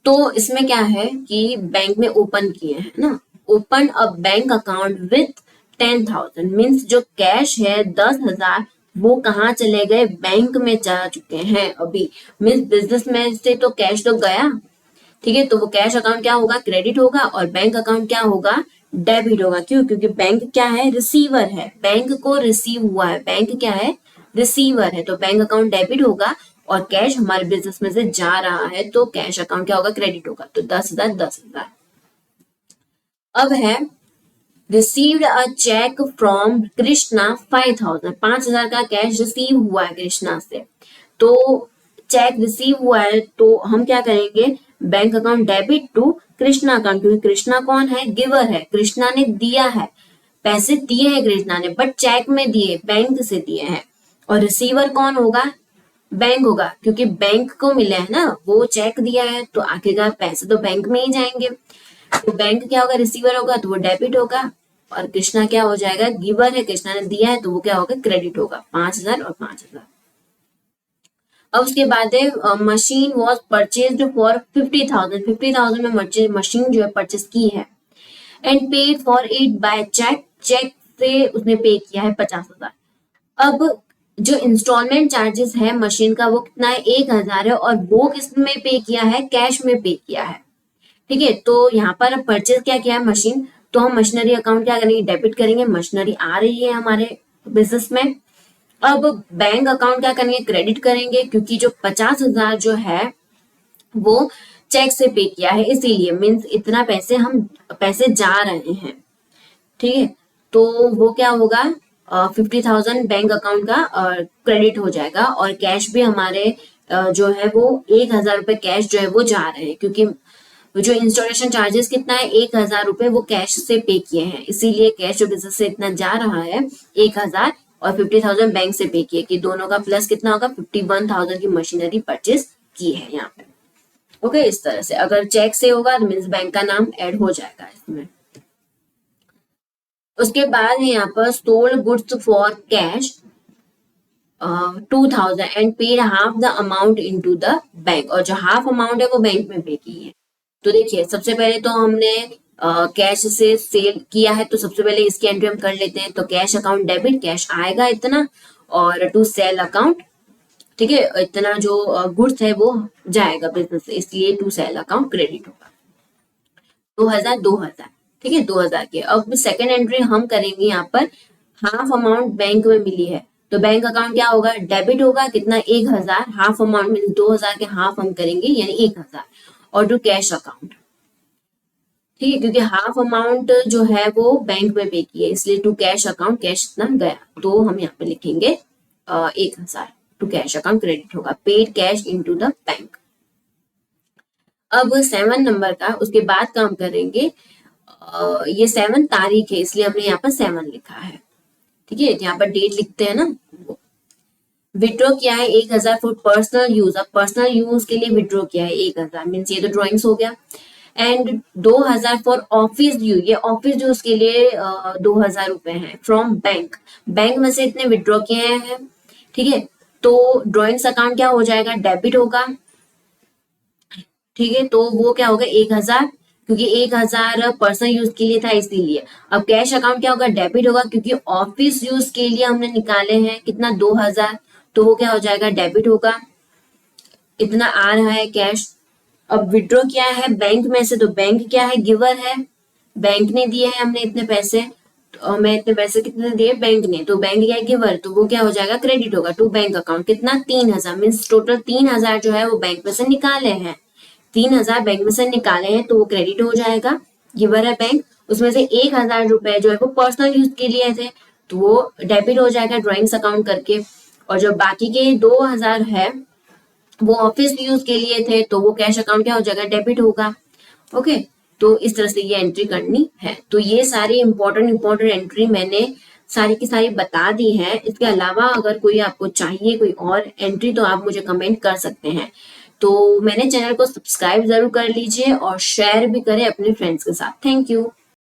तो इसमें क्या है कि बैंक में ओपन किए हैं ना, open a bank account with 10,000 means जो कैश है 10,000 वो कहाँ चले गए, बैंक में जा चुके हैं अभी। मीन्स बिजनेस में से तो कैश तो गया, ठीक है, तो वो कैश अकाउंट क्या होगा, क्रेडिट होगा, और बैंक अकाउंट क्या होगा, डेबिट होगा। क्यों, क्योंकि बैंक क्या है, रिसीवर है, बैंक को रिसीव हुआ है, बैंक क्या है, रिसीवर है, तो बैंक अकाउंट डेबिट होगा। और कैश हमारे बिजनेस में से जा रहा है, तो कैश अकाउंट क्या होगा, क्रेडिट होगा। तो 10,000 10,000। अब है received a cheque from Krishna 5,000, 5,000 का कैश रिसीव हुआ है कृष्णा से, तो चेक रिसीव हुआ है, तो हम क्या करेंगे, bank account debit to Krishna account, क्योंकि कृष्णा कौन है, गिवर है, कृष्णा ने दिया है, पैसे दिए हैं कृष्णा ने, बट चेक में दिए, बैंक से दिए हैं। और रिसीवर कौन होगा, बैंक होगा, क्योंकि बैंक को मिले है ना, वो चेक दिया है, तो आखिरकार पैसे तो बैंक में ही जाएंगे। तो बैंक क्या होगा, रिसीवर होगा, तो वो डेबिट होगा। और कृष्णा क्या हो जाएगा, गिवर है, कृष्णा ने दिया है, तो वो क्या होगा, क्रेडिट होगा, 5,000 और 5,000। अब उसके बाद है मशीन वॉज परचेज्ड फॉर 50,000, 50,000 में मशीन जो है परचेज की है, and paid for it by cheque, cheque से उसने पे किया है 50,000। अब जो इंस्टॉलमेंट चार्जेस है मशीन का वो कितना है, 1,000 है, और वो किस में पे किया है, कैश में पे किया है। ठीक है, तो यहाँ पर परचेज क्या किया है, मशीन, तो हम मशीनरी अकाउंट क्या करेंगे, डेबिट करेंगे, मशीनरी आ रही है हमारे बिजनेस में। अब बैंक अकाउंट क्या करेंगे, क्रेडिट करेंगे, क्योंकि जो 50,000 जो है वो चेक से पे किया है, इसीलिए मीन्स इतना पैसे जा रहे हैं। ठीक है, तो वो क्या होगा, 50,000 बैंक अकाउंट का क्रेडिट हो जाएगा, और कैश भी हमारे जो है वो 1,000 रुपए कैश जो है वो जा रहे हैं, क्योंकि जो इंस्टॉलेशन चार्जेस कितना है, 1,000 रुपए वो कैश से पे किए हैं, इसीलिए कैश जो बिजनेस से इतना जा रहा है 1,000, और 50,000 बैंक से पे किए, कि दोनों का प्लस कितना होगा, 51,000 की मशीनरी परचेज की है यहाँ पे। ओके, इस तरह से अगर चेक से होगा तो मीन्स बैंक का नाम ऐड हो जाएगा इसमें। उसके बाद है यहाँ पर sold goods for cash 2,000 and paid half the amount into the bank, और जो हाफ अमाउंट है वो बैंक में पे की है। तो देखिए, सबसे पहले तो हमने कैश से सेल किया है, तो सबसे पहले इसकी एंट्री हम कर लेते हैं। तो कैश अकाउंट डेबिट, कैश आएगा इतना, और टू सेल अकाउंट, ठीक है, इतना जो गुड्स है वो जाएगा बिजनेस से, इसलिए टू सेल अकाउंट क्रेडिट होगा। 2000 ठीक है, 2000 के। अब सेकेंड एंट्री हम करेंगे यहाँ पर, हाफ अमाउंट बैंक में मिली है तो बैंक अकाउंट क्या होगा, डेबिट होगा, कितना 1000, हाफ अमाउंट में 2000 के हाफ हम करेंगे यानी 1000, और टू कैश अकाउंट, ठीक है, क्योंकि हाफ अमाउंट जो है वो बैंक में पे की है, इसलिए टू कैश अकाउंट कैश इतना गया, तो हम यहाँ पे लिखेंगे 1000 टू कैश अकाउंट क्रेडिट होगा, paid cash into the bank. अब 7 नंबर का उसके बाद काम करेंगे, ये 7 तारीख है इसलिए हमने यहाँ पर 7 लिखा है, ठीक है, यहाँ पर डेट लिखते हैं ना। विड्रॉ किया है 1000 फॉर पर्सनल यूज, अब पर्सनल यूज के लिए विड्रॉ किया है 1000, मीन्स ये तो ड्रॉइंग्स हो गया। एंड 2000 फॉर ऑफिस यूज, ये ऑफिस यूज के लिए 2000 रुपए है फ्रॉम बैंक, बैंक में से इतने विड्रॉ किए हैं, ठीक है, तो ड्रॉइंग्स अकाउंट क्या हो जाएगा, डेबिट होगा, ठीक है, तो वो क्या होगा 1000, क्योंकि 1000 पर्सनल यूज के लिए था इसीलिए। अब कैश अकाउंट क्या होगा, डेबिट होगा, क्योंकि ऑफिस यूज के लिए हमने निकाले हैं कितना 2000, तो वो क्या हो जाएगा डेबिट होगा, इतना आ रहा है कैश। अब विड्रॉ किया है बैंक में से, तो बैंक क्या है, गिवर है, बैंक ने दिए हैं हमने इतने पैसे, तो हमें इतने पैसे कितने दिए बैंक ने, तो बैंक क्या है, गिवर, तो वो क्या हो जाएगा क्रेडिट होगा टू बैंक अकाउंट, कितना 3000, मीन्स टोटल 3000 जो है वो बैंक में से निकाले हैं, 3000 बैंक में से निकाले हैं तो वो क्रेडिट हो जाएगा, गिवर है बैंक, उसमें से 1000 रुपए जो है वो पर्सनल यूज के लिए थे तो वो डेबिट हो जाएगा ड्रॉइंग्स अकाउंट करके, और जो बाकी के 2000 है वो ऑफिस यूज के लिए थे तो वो कैश अकाउंट क्या हो जाएगा, डेबिट होगा। ओके, तो इस तरह से ये एंट्री करनी है। तो ये सारी इंपॉर्टेंट एंट्री मैंने सारी की सारी बता दी है। इसके अलावा अगर कोई आपको चाहिए कोई और एंट्री तो आप मुझे कमेंट कर सकते हैं। तो मेरे चैनल को सब्सक्राइब जरूर कर लीजिए और शेयर भी करें अपने फ्रेंड्स के साथ। Thank you.